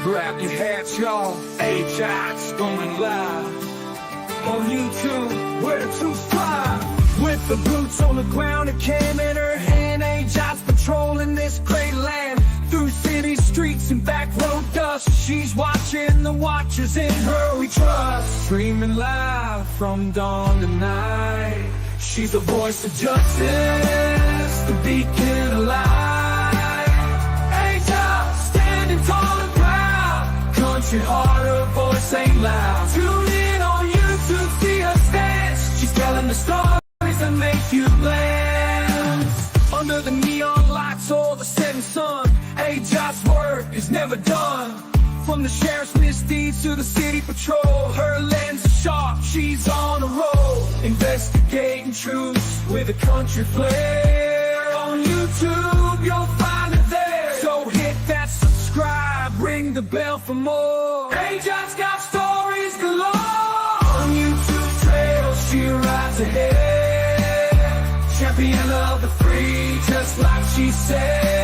Grab your hats, y'all. AJOT's going live on YouTube. Where the truth's fly. With the boots on the ground, a cam in her hand. AJOT's patrolling this great land. Through city streets and back road dust. She's watching the watchers in her we trust. Streaming live from dawn to night. She's the voice of justice, the beacon of light. AJOT, standing tall and proud. Country heart, her voice ain't loud. Tune in on YouTube, see her stance. She's telling the stories that make you glance. Under the neon lights or the setting sun, AJOT's work is never done. From the sheriff's misdeeds to the city patrol, her lens is sharp, she's on a roll. Investigating truths with a country flair. On YouTube, you'll find it there. So hit that subscribe, ring the bell for more. AJOT's got stories galore. On YouTube trail, she rides ahead. Champion of the free, just like she said.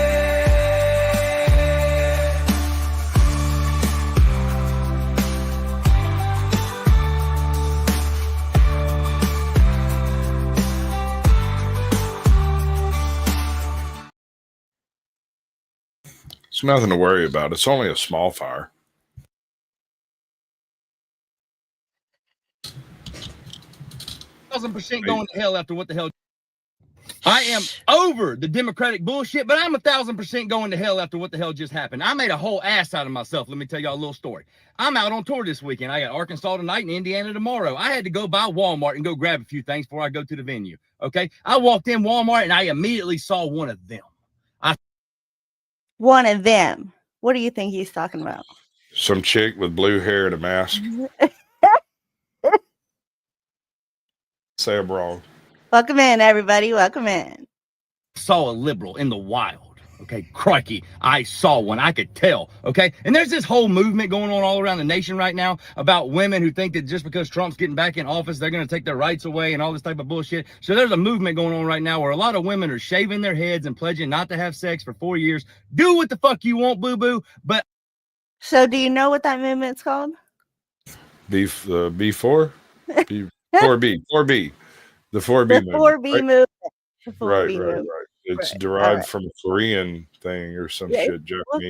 It's nothing to worry about. It's only a small fire. %1,000% going to hell after what the hell. I am over the Democratic bullshit, but I'm 1,000% going to hell after what the hell just happened. I made a whole ass out of myself. Let me tell y'all a little story. I'm out on tour this weekend. I got Arkansas tonight and Indiana tomorrow. I had to go by Walmart and go grab a few things before I go to the venue. Okay. I walked in Walmart and I immediately saw one of them. One of them. What do you think he's talking about? Some chick with blue hair and a mask. Say I'm wrong. Welcome in, everybody. Welcome in. Saw a liberal in the wild. Okay, crikey, I saw one. I could tell. Okay, and there's this whole movement going on all around the nation right now about women who think that just because Trump's getting back in office, they're going to take their rights away and all this type of bullshit. So there's a movement going on right now where a lot of women are shaving their heads and pledging not to have sex for 4 years. Do what the fuck you want, boo boo. But so, do you know what that movement's called? B4, B4B, 4B, the 4B the movement. 4B right? movement. The 4B Right. movement. It's Right. derived from a Korean thing or some shit, Japanese. We'll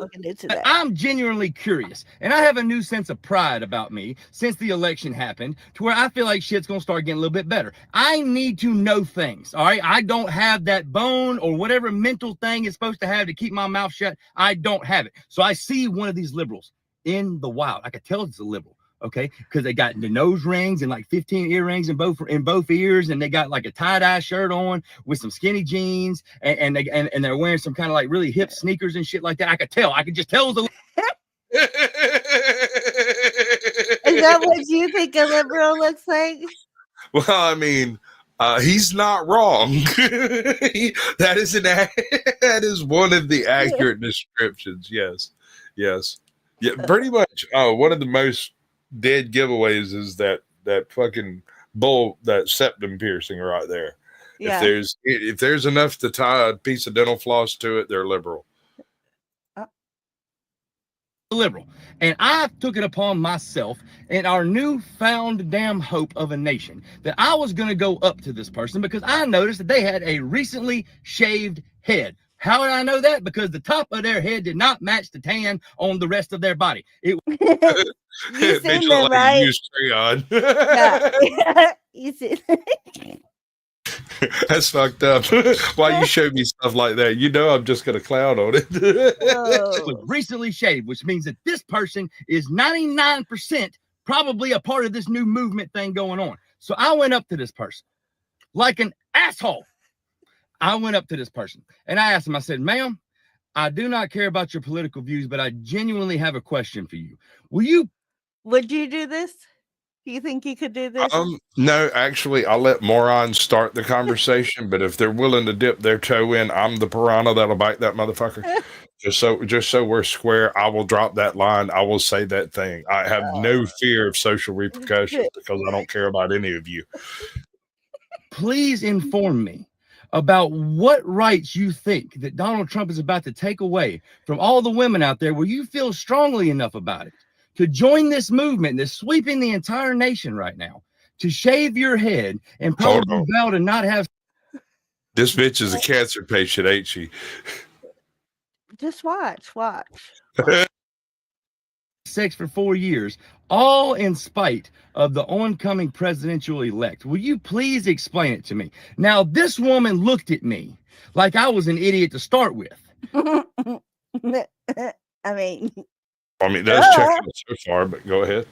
get into that. I'm genuinely curious, and I have a new sense of pride about me since the election happened, to where I feel like shit's gonna start getting a little bit better. I need to know things, all right? I don't have that bone or whatever mental thing it's supposed to have to keep my mouth shut. I don't have it. So I see one of these liberals in the wild. I could tell it's a liberal. Okay, because they got the nose rings and like 15 earrings in both ears, and they got like a tie-dye shirt on with some skinny jeans, and they're wearing some kind of like really hip sneakers and shit like that. I could just tell it was Is that what you think a liberal looks like? Well, I mean, he's not wrong. That is one of the accurate descriptions. Yes, yeah, pretty much. One of the most dead giveaways is that fucking bull, that septum piercing right there. Yeah. If there's enough to tie a piece of dental floss to it, they're liberal. Liberal. And I took it upon myself and our newfound damn hope of a nation that I was going to go up to this person because I noticed that they had a recently shaved head. How did I know that? Because the top of their head did not match the tan on the rest of their body. It you seen them, right? Used crayon. You see. That's fucked up. Why you show me stuff like that? You know I'm just gonna clown on it. It was recently shaved, which means that this person is 99% probably a part of this new movement thing going on. So I went up to this person like an asshole. I went up to this person and I asked him, I said, ma'am, I do not care about your political views, but I genuinely have a question for you. Would you do this? Do you think you could do this? No, actually, I'll let morons start the conversation, but if they're willing to dip their toe in, I'm the piranha that'll bite that motherfucker. Just so we're square, I will drop that line. I will say that thing. I have no fear of social repercussions because I don't care about any of you. Please inform me about what rights you think that Donald Trump is about to take away from all the women out there where you feel strongly enough about it to join this movement that's sweeping the entire nation right now, to shave your head and probably vow to not have. This bitch is a cancer patient, ain't she? Just watch. Sex for 4 years, all in spite of the oncoming presidential elect. Will you please explain it to me? Now, this woman looked at me like I was an idiot to start with. I mean, that's checking it so far, but go ahead.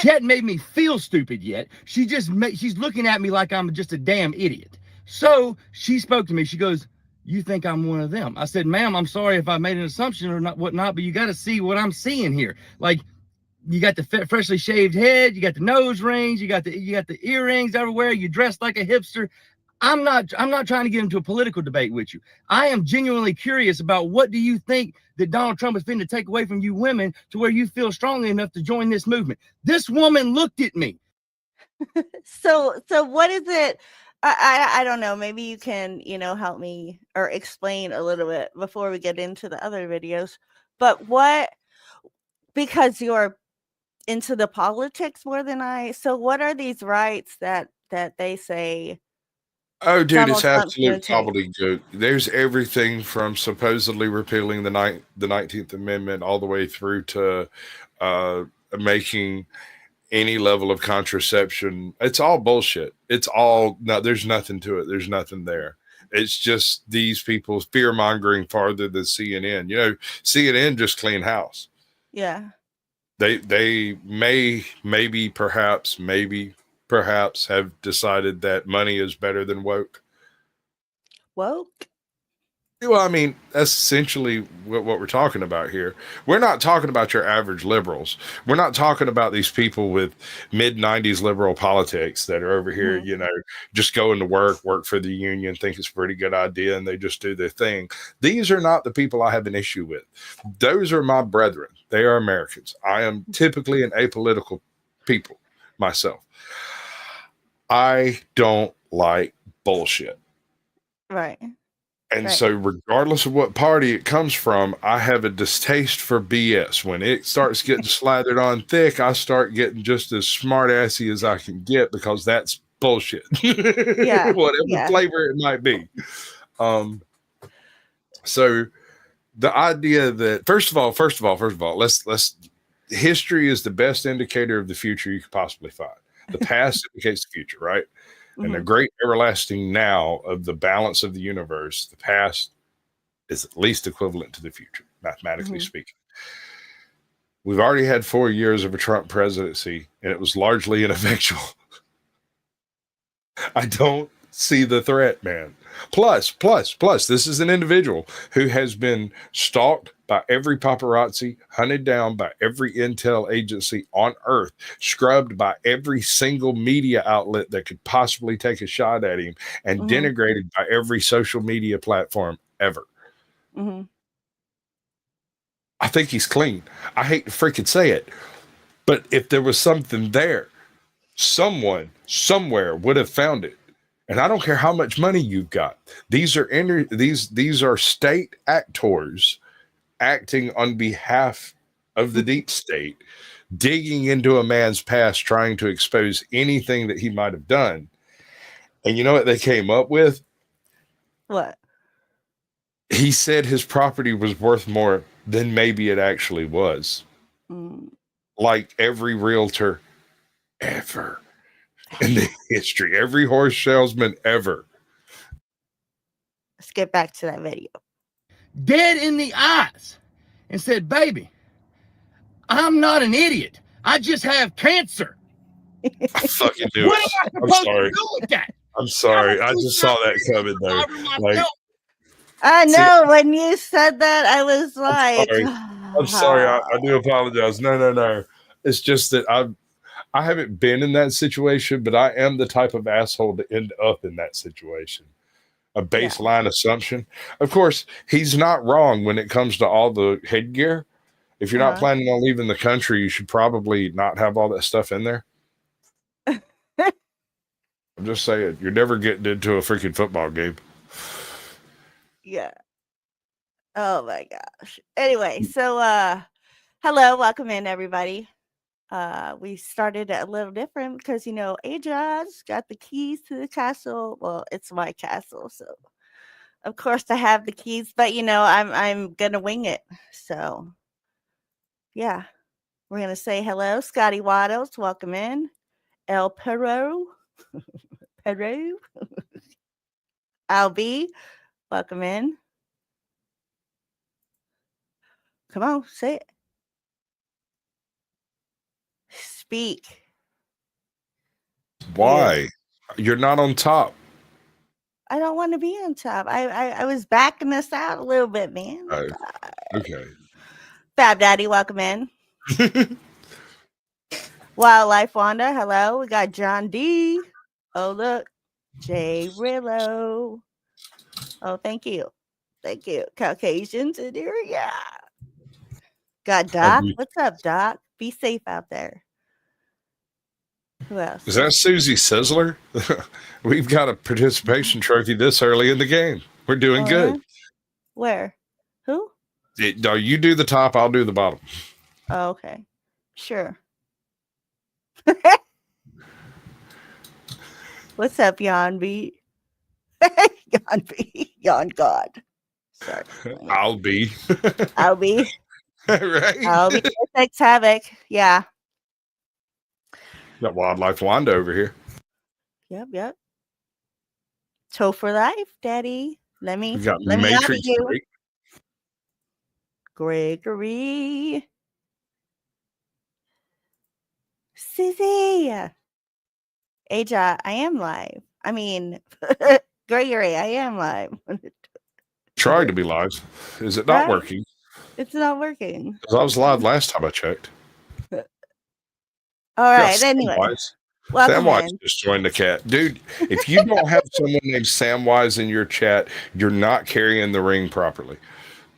She hadn't made me feel stupid yet. She's looking at me like I'm just a damn idiot. So she spoke to me. She goes, "You think I'm one of them?" I said, "Ma'am, I'm sorry if I made an assumption or not, whatnot, but you got to see what I'm seeing here. Like, you got the freshly shaved head, you got the nose rings, you got the earrings everywhere. You dressed like a hipster. I'm not trying to get into a political debate with you. I am genuinely curious about what do you think that Donald Trump is finna take away from you women to where you feel strongly enough to join this movement." This woman looked at me. So what is it? I don't know. Maybe you can, help me or explain a little bit before we get into the other videos. But because you're into the politics more than I, so what are these rights that they say? Oh, dude, Donald it's Trump's gonna absolute gobbledygook. There's everything from supposedly repealing the 19th Amendment all the way through to making any level of contraception. It's all bullshit. It's all there's nothing to it. There's nothing there. It's just these people fear mongering farther than CNN. CNN just clean house. Yeah. They maybe perhaps have decided that money is better than woke. Woke? Well, I mean, that's essentially what we're talking about here. We're not talking about your average liberals. We're not talking about these people with mid-90s liberal politics that are over here, just going to work for the union, think it's a pretty good idea, and they just do their thing. These are not the people I have an issue with. Those are my brethren. They are Americans. I am typically an apolitical people myself. I don't like bullshit. Right. And so regardless of what party it comes from, I have a distaste for BS. When it starts getting slathered on thick, I start getting just as smart assy as I can get because that's bullshit. Yeah. Whatever flavor it might be. So the idea that first of all, let's history is the best indicator of the future you could possibly find. The past indicates the future, right? And the great everlasting now of the balance of the universe, the past is at least equivalent to the future, mathematically speaking. We've already had 4 years of a Trump presidency, and it was largely ineffectual. I don't see the threat, man. Plus, this is an individual who has been stalked by every paparazzi, hunted down by every intel agency on earth, scrubbed by every single media outlet that could possibly take a shot at him, and denigrated by every social media platform ever. I think he's clean. I hate to freaking say it, but if there was something there, someone somewhere would have found it. And I don't care how much money you've got. These are state actors acting on behalf of the deep state, digging into a man's past, trying to expose anything that he might have done. And you know what they came up with? What? He said his property was worth more than maybe it actually was. Like every realtor ever in the history, every horse salesman ever. Let's get back to that video. Dead in the eyes and said, "Baby, I'm not an idiot. I just have cancer." I fucking knew What it. am I I'm supposed sorry. to do with that? I'm sorry. I just saw that coming though. Like, I know when you said that, I was like, I'm sorry. I do apologize. No. It's just that I haven't been in that situation, but I am the type of asshole to end up in that situation. A baseline assumption. Of course, he's not wrong when it comes to all the headgear. If you're not planning on leaving the country, you should probably not have all that stuff in there. I'm just saying, you're never getting into a freaking football game. Yeah. Oh my gosh. Anyway, so hello, welcome in everybody. We started a little different because AJOT's got the keys to the castle. Well, it's my castle, so of course I have the keys, but I'm gonna wing it. So yeah. We're gonna say hello, Scotty Waddles, welcome in. El Perro. Perro. Albie, welcome in. Come on, say it. Speak. Why? You're not on top. I don't want to be on top. I was backing us out a little bit, man. Oh, okay. Fab Daddy, welcome in. Wildlife Wanda, hello. We got John D. Oh, look. Jay Rillo. Oh, thank you. Thank you. Caucasians in here. Yeah. Got Doc. What's up, Doc? Be safe out there. Who else? Is that Susie Sizzler? We've got a participation trophy this early in the game. We're doing good. Yeah? Where? Who? No, you do the top, I'll do the bottom. Oh, okay. Sure. What's up, Yon B? Yon B. Yon God. Sorry. I'll be. I'll be. Right? I'll be. Sex Havoc. Yeah. Got Wildlife Wanda over here. Yep. Toe for life, Daddy. Let me We got honor Matrix you. 3. Gregory. Susie. AJOT, I am live. I mean, Gregory, I am live. Trying to be live. Is it not Right? working? It's not working. Because I was live last time I checked. All right. Yeah, Anyway, Samwise. welcome Samwise in. just joined the cat. Dude, if you don't have someone named Samwise in your chat, you're not carrying the ring properly.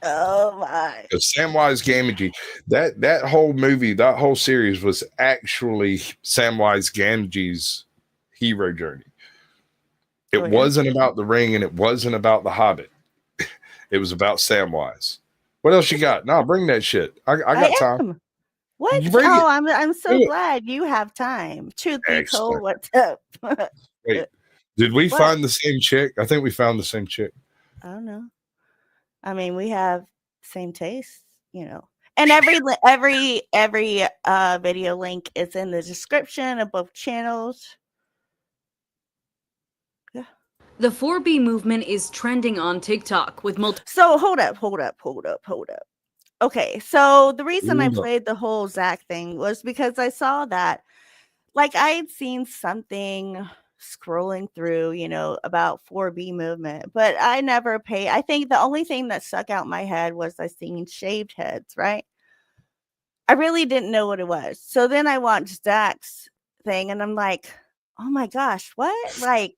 Oh my. Because Samwise Gamgee, that whole movie, that whole series was actually Samwise Gamgee's hero journey. It wasn't about the ring and it wasn't about the Hobbit. It was about Samwise. What else you got? No, bring that shit. I got time. What? Bring it. I'm so Do it. glad you have time. Truth be told, Excellent. what's up? Wait, did we What? find the same chick? I think we found the same chick. I don't know. I mean, we have same tastes, And every video link is in the description of both channels. Yeah. The 4B movement is trending on TikTok with multiple. So hold up. Okay, so the reason I played the whole Zach thing was because I saw that, like, I had seen something scrolling through, about 4B movement, but I never paid. I think the only thing that stuck out in my head was I seen shaved heads, right? I really didn't know what it was. So then I watched Zach's thing and I'm like, oh my gosh, what? Like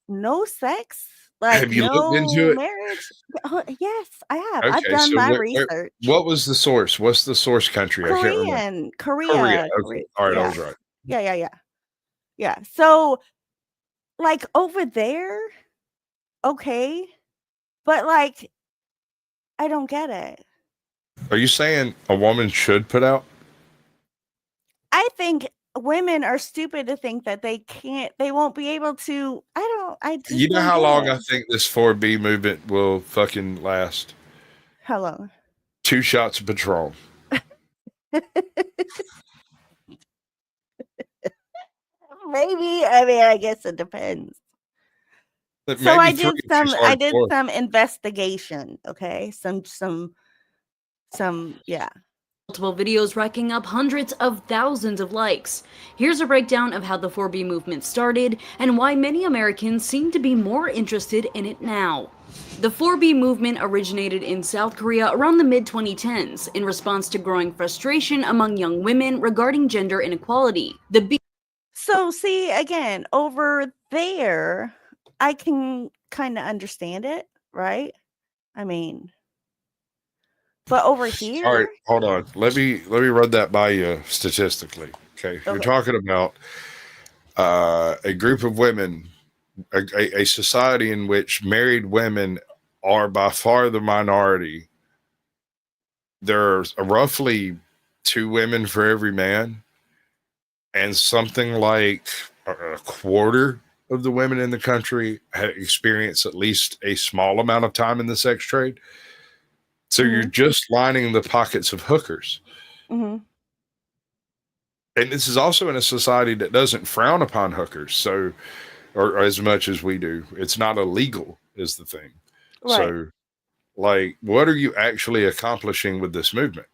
no sex? Like have you no looked into it? Marriage? Oh, yes, I have. Okay, I've done so my research. What was the source? What's the source country? I can't remember. Korea. Okay. All right, I was right. Yeah. So, like, over there, okay, but like, I don't get it. Are you saying a woman should put out? I think women are stupid to think that they won't be able to. I just You know don't how get long it. I think this 4B movement will fucking last? How long? 2 shots of Patron. Maybe. I mean, I guess it depends. But So I maybe did 3 if she's I did hardcore. some investigation. Okay, some yeah. Multiple videos racking up hundreds of thousands of likes. Here's a breakdown of how the 4B movement started and why many Americans seem to be more interested in it now. The 4B movement originated in South Korea around the mid-2010s in response to growing frustration among young women regarding gender inequality. So see, again, over there, I can kind of understand it, right? I mean, but over here, All right, hold on. Let me run that by you statistically. Okay, you're talking about a group of women, a society in which married women are by far the minority. There's roughly 2 women for every man, and something like a quarter of the women in the country have experienced at least a small amount of time in the sex trade. So you're just lining the pockets of hookers. Mm-hmm. And this is also in a society that doesn't frown upon hookers, so or as much as we do. It's not illegal is the thing. Right. So, like, what are you actually accomplishing with this movement?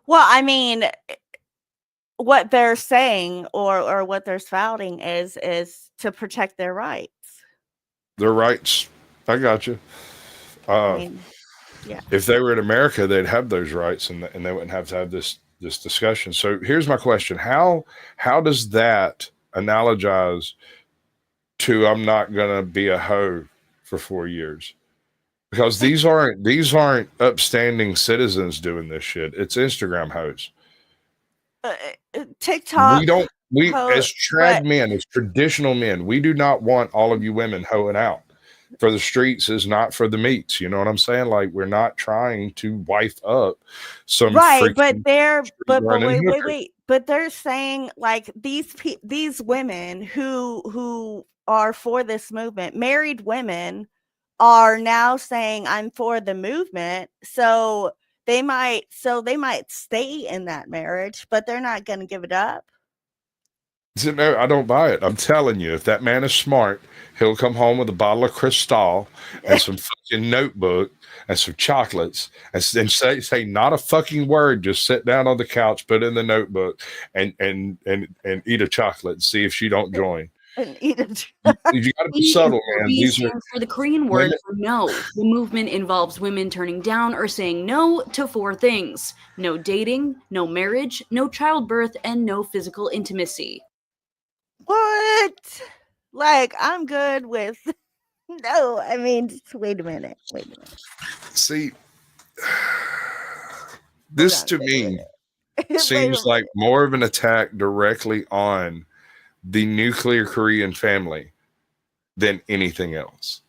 Well, I mean, what they're saying or what they're spouting is to protect their rights. Their rights. I got you. I mean, yeah. If they were in America, they'd have those rights, and they wouldn't have to have this discussion. So here's my question: How does that analogize to I'm not gonna be a hoe for 4 years? Because these aren't upstanding citizens doing this shit. It's Instagram hoes. TikTok. We as trad men, as traditional men, we do not want all of you women hoeing out. For the streets is not for the meats. You know what I'm saying? Like, we're not trying to wife up some right, but wait. But they're saying like these women who are for this movement, married women, are now saying I'm for the movement. So they might stay in that marriage, but they're not going to give it up. No, I don't buy it. I'm telling you, if that man is smart, he'll come home with a bottle of Cristal and some fucking notebook and some chocolates and say not a fucking word. Just sit down on the couch, put in the notebook, and eat a chocolate and see if she don't join. And eat it. You got to be subtle, man. These stands for the Korean word for no. The movement involves women turning down or saying no to 4 things: no dating, no marriage, no childbirth, and no physical intimacy. What? Like, I'm good with no. I mean, just wait a minute. See, this to me seems like more of an attack directly on the nuclear Korean family than anything else.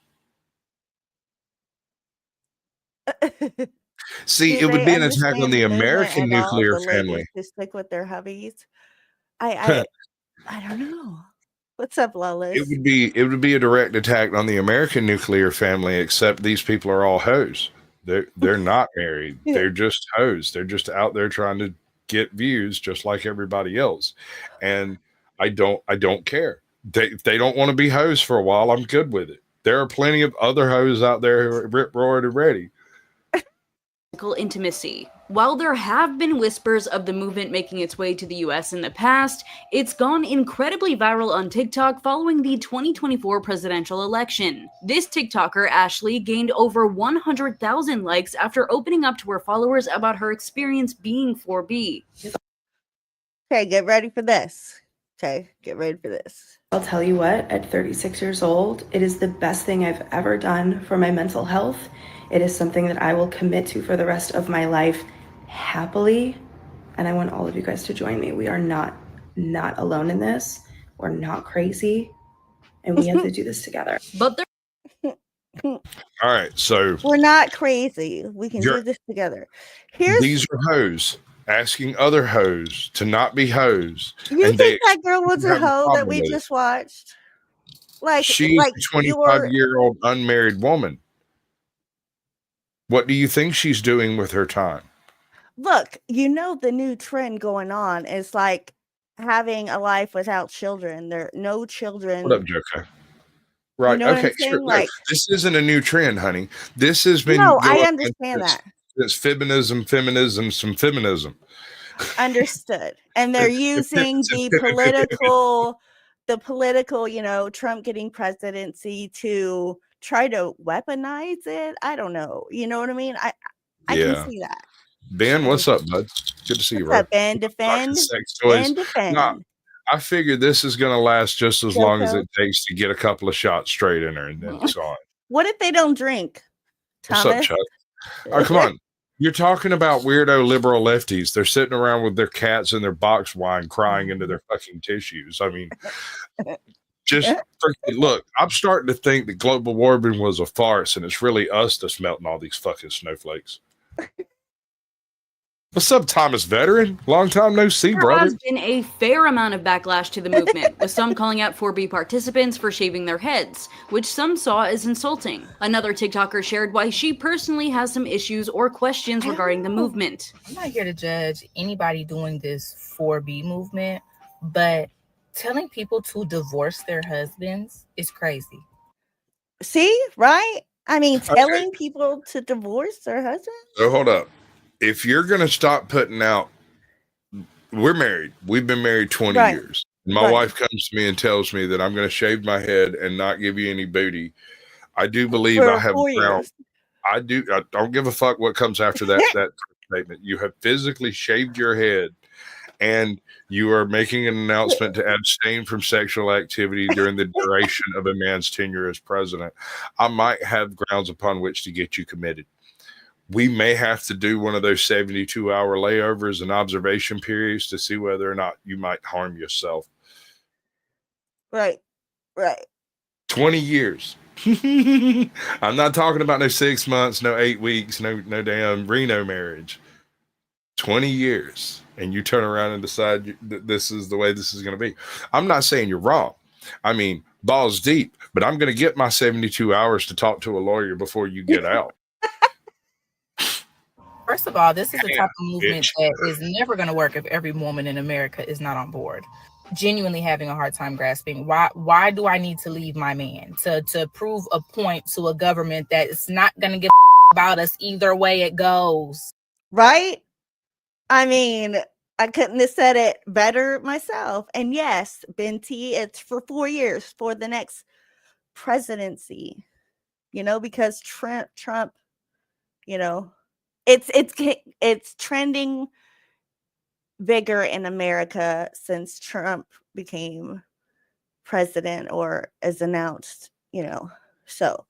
See, it would be an attack on the American nuclear family. To stick with their hubbies. I don't know. What's up, Lolis? It would be a direct attack on the American nuclear family, except these people are all hoes. They're not married. They're just hoes. They're just out there trying to get views just like everybody else. And I don't care. If they don't want to be hoes for a while, I'm good with it. There are plenty of other hoes out there who are rip roared and ready. Intimacy. While there have been whispers of the movement making its way to the US in the past, it's gone incredibly viral on TikTok following the 2024 presidential election. This TikToker, Ashley, gained over 100,000 likes after opening up to her followers about her experience being 4B. Okay, get ready for this. I'll tell you what, at 36 years old, it is the best thing I've ever done for my mental health. It is something that I will commit to for the rest of my life happily. And I want all of you guys to join me. We are not alone in this. We're not crazy. And we have to do this together. But all right, so we're not crazy. We can do this together. These are hoes asking other hoes to not be hoes. You think that girl was a hoe that we just watched? Like, she's a 25-year-old unmarried woman. What do you think she's doing with her time? Look, the new trend going on is like having a life without children. There are no children. What up, Joko? Right. Okay. Sure. Like, this isn't a new trend, honey. This has been. No, I understand that. It's feminism, some feminism. Understood. And they're using the political, Trump getting presidency to try to weaponize it. I don't know. You know what I mean? I can see that. Ben, what's up, bud? Good to see you, bro. What's up, Ben? Defend. Nah, I figured this is going to last just as long as it takes to get a couple of shots straight in her, and then it's on. What if they don't drink? Thomas? What's up, Chuck? All right, come on. You're talking about weirdo liberal lefties. They're sitting around with their cats and their box wine crying into their fucking tissues. I mean, Just freaking look. I'm starting to think that global warming was a farce, and it's really us that's melting all these fucking snowflakes. What's up, Thomas Veteran? Long time no see, There brother. has been a fair amount of backlash to the movement, with some calling out 4B participants for shaving their heads, which some saw as insulting. Another TikToker shared why she personally has some issues or questions regarding the movement. I'm not here to judge anybody doing this 4B movement, but telling people to divorce their husbands is crazy. See, right? I mean, telling people to divorce their husband. So hold up. If you're going to stop putting out, we're married. We've been married 20 years. My wife comes to me and tells me that I'm going to shave my head and not give you any booty. I do believe I have ground. I don't give a fuck what comes after that statement. You have physically shaved your head and you are making an announcement to abstain from sexual activity during the duration of a man's tenure as president. I might have grounds upon which to get you committed. We may have to do one of those 72-hour layovers and observation periods to see whether or not you might harm yourself. Right. 20 years. I'm not talking about no 6 months, no 8 weeks, no damn Reno marriage. 20 years. And you turn around and decide that this is the way this is going to be. I'm not saying you're wrong. I mean, balls deep, but I'm going to get my 72 hours to talk to a lawyer before you get out. First of all, this is the type of movement that is never going to work if every woman in America is not on board. Genuinely having a hard time grasping why do I need to leave my man to prove a point to a government that is not going to give about us either way it goes. Right? I mean, I couldn't have said it better myself. And yes, Binti, it's for 4 years for the next presidency, because Trump, it's trending bigger in America since Trump became president or is announced, so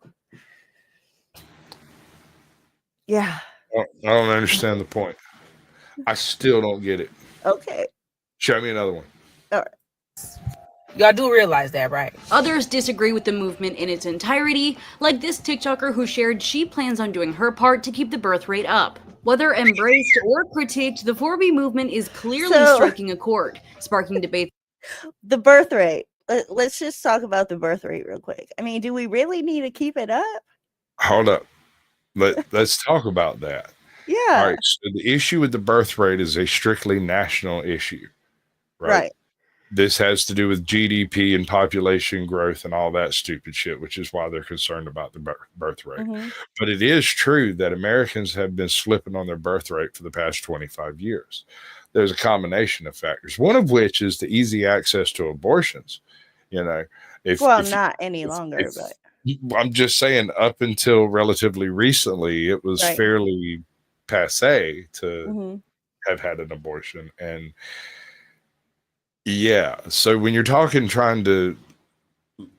yeah. I don't understand the point. I still don't get it. Okay. Show me another one. All right. Y'all do realize that, right? Others disagree with the movement in its entirety, like this TikToker who shared she plans on doing her part to keep the birth rate up. Whether embraced or critiqued, the 4B movement is clearly striking a chord, sparking debate. The birth rate. Let's just talk about the birth rate real quick. I mean, do we really need to keep it up? Hold up. Let's talk about that. Yeah. All right. So the issue with the birth rate is a strictly national issue, right? This has to do with GDP and population growth and all that stupid shit, which is why they're concerned about the birth rate. Mm-hmm. But it is true that Americans have been slipping on their birth rate for the past 25 years. There's a combination of factors, one of which is the easy access to abortions. Not any longer, but I'm just saying up until relatively recently, it was fairly passe to have had an abortion. And yeah, so when you're trying to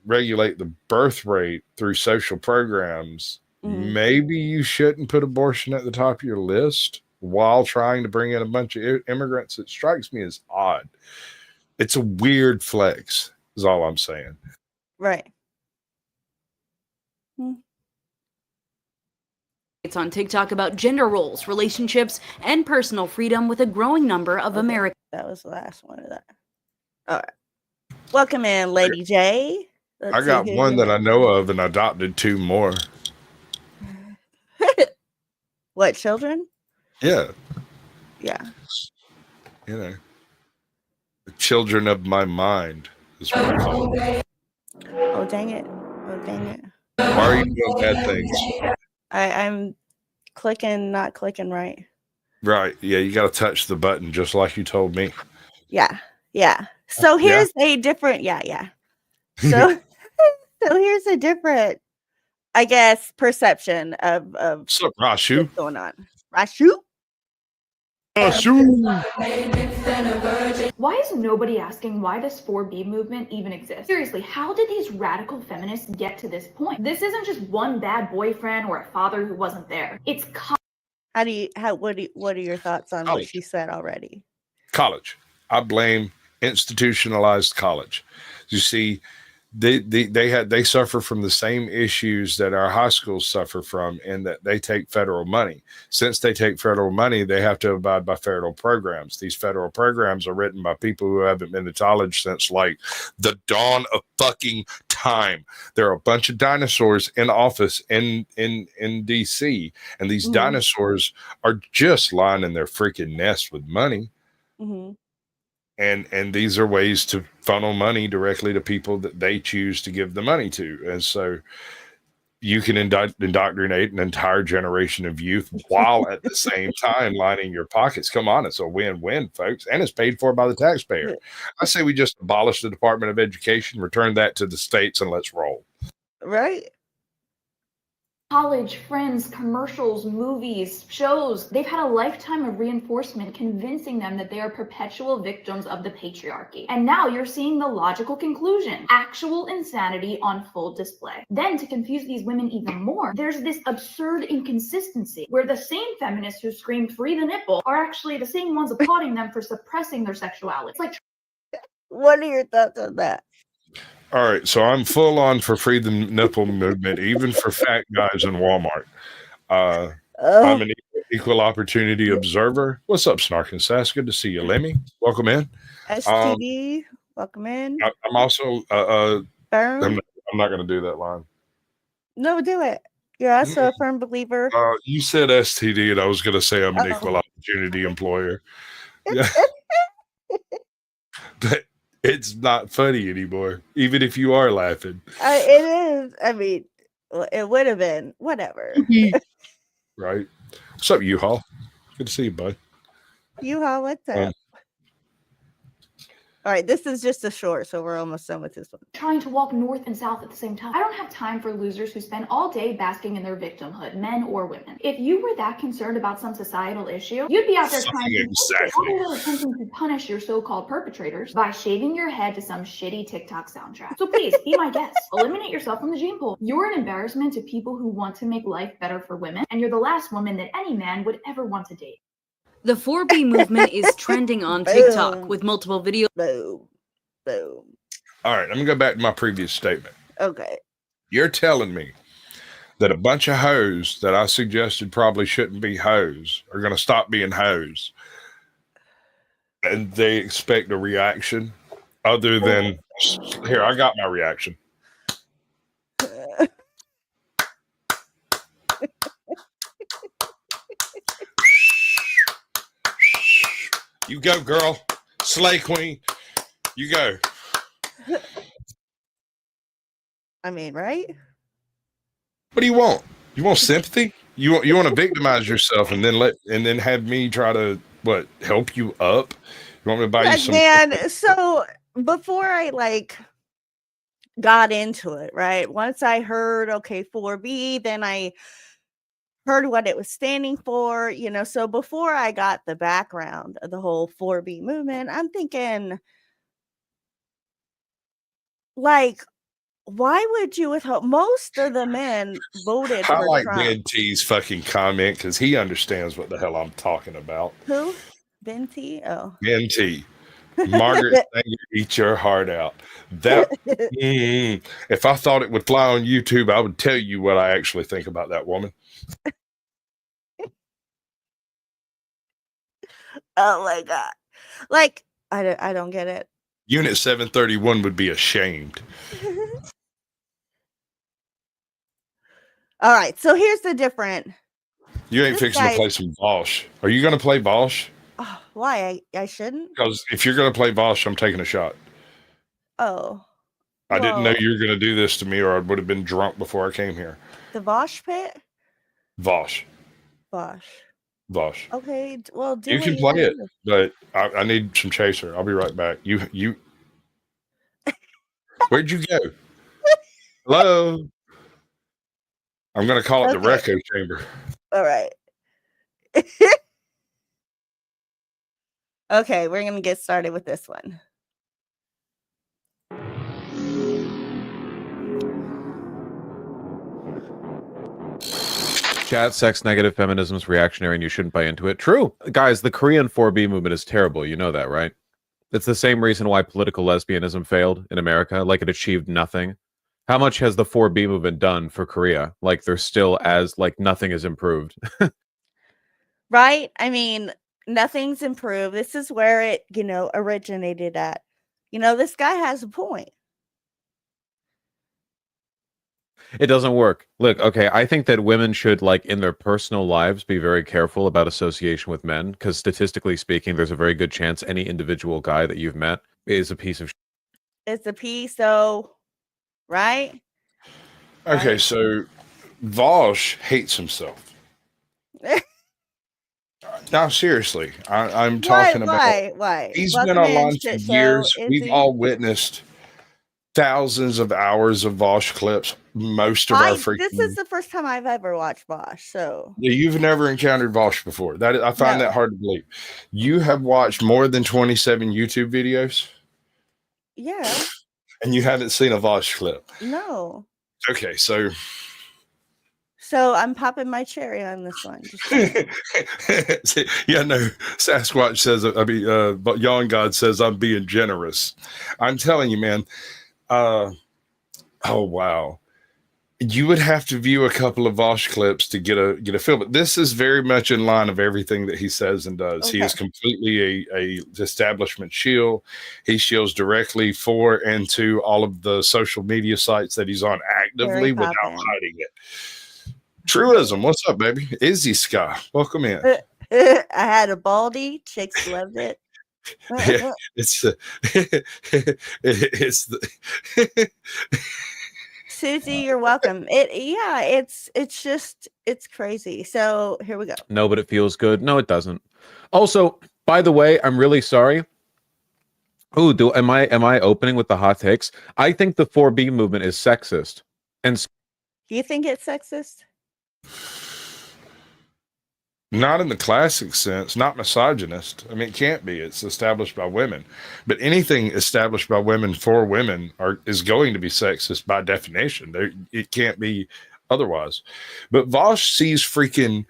regulate the birth rate through social programs, maybe you shouldn't put abortion at the top of your list while trying to bring in a bunch of immigrants. It strikes me as odd. It's a weird flex, is all I'm saying. Right. It's on TikTok about gender roles, relationships, and personal freedom with a growing number of Americans. That was the last one of that. All right. Welcome in, Lady J. I got one that I know of and adopted 2 more. What, children? Yeah. Yeah. The children of my mind is what I call them. Oh, dang it. Why are you doing bad things? I'm not clicking right. Right. Yeah, you got to touch the button just like you told me. Yeah. So here's a different, So, here's a different, I guess, perception of what's up, Rashu? What's going on. Rashu? Why is nobody asking why this 4B movement even exists? Seriously, how did these radical feminists get to this point? This isn't just one bad boyfriend or a father who wasn't there. It's what are your thoughts on what she said already? College. I blame institutionalized college. You see, they suffer from the same issues that our high schools suffer from, in that they take federal money. Since they take federal money, they have to abide by federal programs. These federal programs are written by people who haven't been to college since like the dawn of fucking time. There are a bunch of dinosaurs in office in DC, and these dinosaurs are just lining their freaking nest with money. And these are ways to funnel money directly to people that they choose to give the money to. And so you can indoctrinate an entire generation of youth while at the same time lining your pockets. Come on, it's a win-win, folks. And it's paid for by the taxpayer. I say we just abolish the Department of Education, return that to the states, and let's roll. Right? College, friends, commercials, movies, shows. They've had a lifetime of reinforcement convincing them that they are perpetual victims of the patriarchy. And now you're seeing the logical conclusion. Actual insanity on full display. Then, to confuse these women even more, there's this absurd inconsistency where the same feminists who scream free the nipple are actually the same ones applauding them for suppressing their sexuality. It's like, what are your thoughts on that? All right, so I'm full on for free the nipple movement, even for fat guys in Walmart. I'm an equal opportunity observer. What's up, Snark and Sass? Good to see you, Lemmy. Welcome in. STD, welcome in. I'm also I'm Firm. not going to do that line. No, do it. You're also a firm believer. You said STD, and I was going to say I'm an equal opportunity employer. Yeah. But it's not funny anymore, even if you are laughing. It is. I mean, it would have been. Whatever. Right. What's up, U-Haul? Good to see you, bud. U-Haul, what's up? All right, this is just a short, so we're almost done with this one. trying to walk north and south at the same time. I don't have time for losers who spend all day basking in their victimhood, men or women. If you were that concerned about some societal issue, you'd be out there trying to attempting to punish your so-called perpetrators by shaving your head to some shitty TikTok soundtrack. So please, be my guest. Eliminate yourself from the gene pool. You're an embarrassment to people who want to make life better for women, and you're the last woman that any man would ever want to date. The 4B movement is trending on TikTok with multiple videos. Boom. Boom. All right, I'm going to go back to my previous statement. Okay. You're telling me that a bunch of hoes that I suggested probably shouldn't be hoes are going to stop being hoes, and they expect a reaction other than, here, I got my reaction. You go, girl. Slay queen. You go. I mean, right? What do you want? You want sympathy? You want to victimize yourself and then have me try to help you up? You want me to buy you some? Man, so before I got into it, right? Once I heard 4B, then I heard what it was standing for, so before I got the background of the whole 4B movement, I'm thinking, why would you withhold? Most of the men voted for like Trump. Ben T's fucking comment because he understands what the hell I'm talking about. Who? Ben T? Oh. Ben T. Margaret Sanger, eat your heart out. That if I thought it would fly on YouTube, I would tell you what I actually think about that woman. Oh my God. I don't get it. Unit 731 would be ashamed. All right. So here's the different. You ain't fixing to play some Vaush. Are you going to play Vaush? Oh, why? I shouldn't? Because if you're going to play Vaush, I'm taking a shot. Oh. I didn't know you were going to do this to me, or I would have been drunk before I came here. The Vaush Pit? Vaush. Okay, well, you can play it, but I need some chaser. I'll be right back. You. Where'd you go? Hello. I'm gonna call it the Reco Chamber. All right. Okay, we're gonna get started with this one. Chat, sex negative feminism is reactionary and you shouldn't buy into it. True. Guys, the Korean 4B movement is terrible. You know that, right? It's the same reason why political lesbianism failed in America. Like, it achieved nothing. How much has the 4B movement done for Korea? Like, they're still as, like, nothing is improved. Right? I mean, nothing's improved. This is where it, originated at. This guy has a point. It doesn't work. Look, okay, I think that women should, like, in their personal lives, be very careful about association with men, because statistically speaking, there's a very good chance any individual guy that you've met is a piece of shit. It's a piece, though, right? Okay, Right. so Vaush hates himself. No, seriously, I'm talking about. Why? He's Welcome been in, online for shit show, years. We've Izzy. all witnessed thousands of hours of Vaush clips. Most of our freaking. This is the first time I've ever watched Vaush, so. You've never encountered Vaush before. I find No. that hard to believe. You have watched more than 27 YouTube videos, Yeah. and you haven't seen a Vaush clip. No. Okay, so. So I'm popping my cherry on this one. Just saying. Yeah, no. Sasquatch says, but Yawn God says I'm being generous. I'm telling you, man. Oh wow. You would have to view a couple of Vaush clips to get a feel, but this is very much in line of everything that he says and does. Okay. He is completely a establishment shield. He shields directly for and to all of the social media sites that he's on actively without hiding it. Truism, what's up, baby? Izzy Sky, welcome in. I had a baldy. Chicks loved it. Yeah, it's Susie, you're welcome. It's crazy. So here we go. No, but it feels good. No, it doesn't. Also, by the way, I'm really sorry. Oh, am I opening with the hot takes? I think the 4B movement is sexist. And Do you think it's sexist? not in the classic sense, not misogynist. I mean, it can't be. It's established by women. But anything established by women for women is going to be sexist by definition. It can't be otherwise. But Vaush sees freaking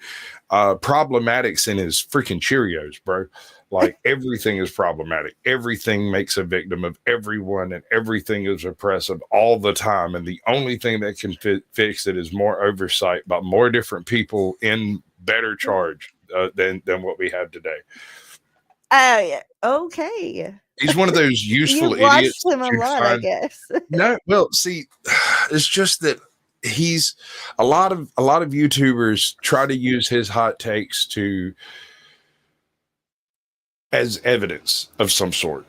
problematics in his freaking Cheerios, bro. Like, everything is problematic. Everything makes a victim of everyone, and everything is oppressive all the time. And the only thing that can fix it is more oversight by more different people in better charge than what we have today. Oh, yeah. Okay. He's one of those useful You've watched idiots. him a lot, I guess. No, well, see, it's just that he's a lot of YouTubers try to use his hot takes as evidence of some sort.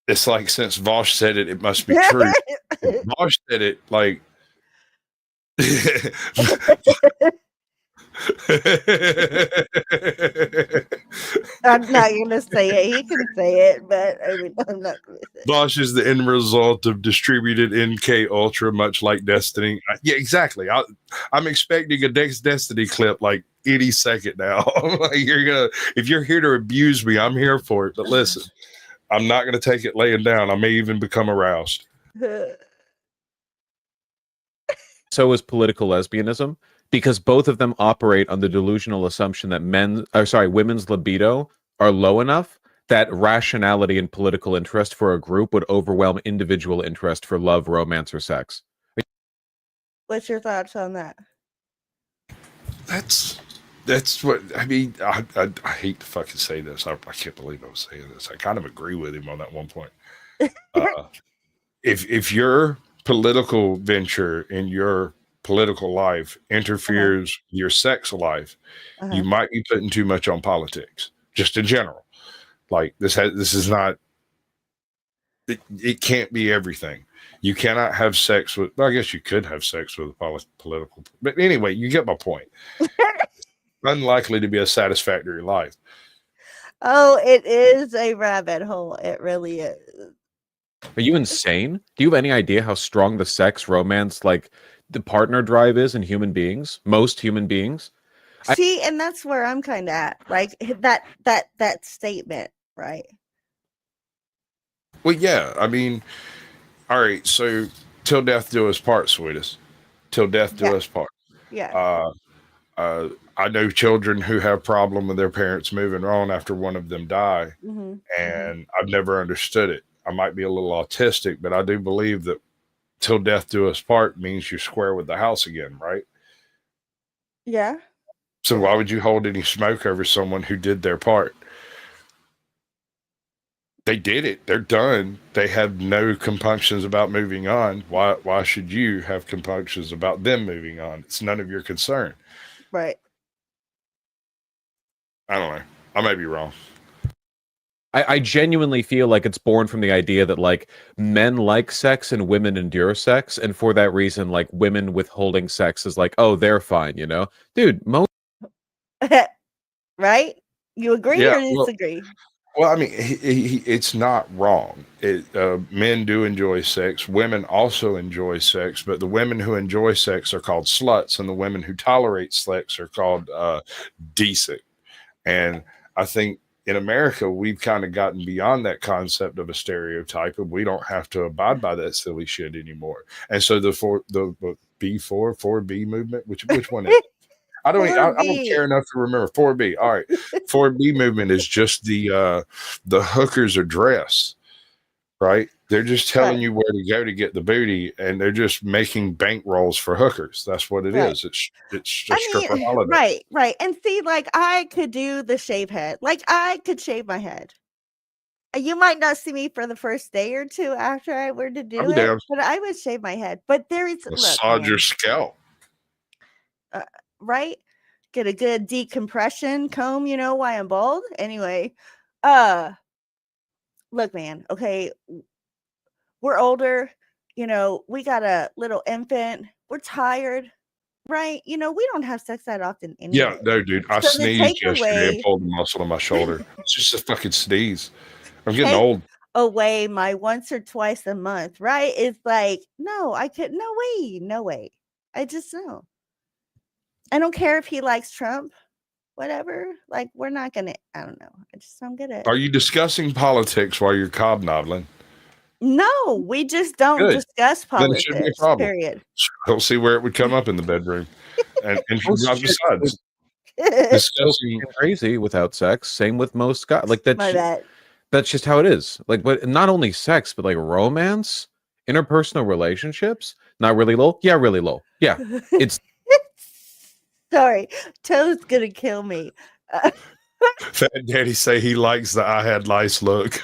It's like, since Vaush said it, it must be true. Vaush said it, like. I'm not gonna say it. He can say it, but I mean, I'm not gonna say it. Vaush is the end result of distributed NK Ultra, much like Destiny. Yeah, exactly. I'm expecting a next Destiny clip like any second now. Like, if you're here to abuse me, I'm here for it. But listen, I'm not gonna take it laying down. I may even become aroused. so is political lesbianism, because both of them operate on the delusional assumption that women's libido are low enough that rationality and political interest for a group would overwhelm individual interest for love, romance, or sex. What's your thoughts on that? That's what I mean. I hate to fucking say this. I can't believe I was saying this. I kind of agree with him on that one point. If your political venture in your political life interferes with your sex life, you might be putting too much on politics, just in general. Like, this is not. It can't be everything. You cannot have sex with. Well, I guess you could have sex with a political. But anyway, you get my point. Unlikely to be a satisfactory life. Oh, it is a rabbit hole. It really is. Are you insane? Do you have any idea how strong the sex, romance, like the partner drive is in human beings? Most human beings. See, and that's where I'm kind of at. Like that statement, right? Well, yeah. I mean, all right. So, till death do us part, sweetest. Till death do us part. Yeah. I know children who have problem with their parents moving on after one of them die, and I've never understood it. I might be a little autistic, but I do believe that till death do us part means you're square with the house again, right? Yeah. So why would you hold any smoke over someone who did their part? They did it. They're done. They have no compunctions about moving on. Why should you have compunctions about them moving on? It's none of your concern. Right. I don't know. I may be wrong. I genuinely feel like it's born from the idea that like men like sex and women endure sex, and for that reason, like women withholding sex is like, oh, they're fine, you know, dude. Right? You agree Yeah, or disagree? Well, I mean, it's not wrong. Men do enjoy sex. Women also enjoy sex, but the women who enjoy sex are called sluts, and the women who tolerate sex are called decent. And I think in America, we've kind of gotten beyond that concept of a stereotype, and we don't have to abide by that silly shit anymore. And so the 4B movement, which one is it? I don't care enough to remember 4B. All right. 4B movement is just the hooker's address, right? They're just telling you where to go to get the booty, and they're just making bank rolls for hookers. That's what it is. It's just stripper holiday. Right. And see, like, I could do the shave head. Like, I could shave my head. You might not see me for the first day or two after I were to do it, but I would shave my head. But there is massage your scalp. Right? Get a good decompression comb, you know why I'm bald? Anyway, look, man, okay, we're older, you know, we got a little infant, we're tired, right? You know, we don't have sex that often anyway. Yeah, no, dude. I sneezed yesterday and pulled a muscle in my shoulder. It's just a fucking sneeze. I'm getting old. Away my once or twice a month, right? It's like, no, I could, no way. I just know. I don't care if he likes Trump, whatever. Like, we're not gonna. I don't know. I just don't get it. Are you discussing politics while you're cobnobbling? No, we just don't discuss politics. Then it shouldn't be a problem. Period. Don't see where it would come up in the bedroom. And besides, discussing crazy without sex. Same with most guys. Like that. That's just how it is. Like, but not only sex, but like romance, interpersonal relationships. Not really low. Yeah, really low. Yeah, it's. Sorry, Toad's gonna kill me. Fat Daddy say he likes the I had lice look.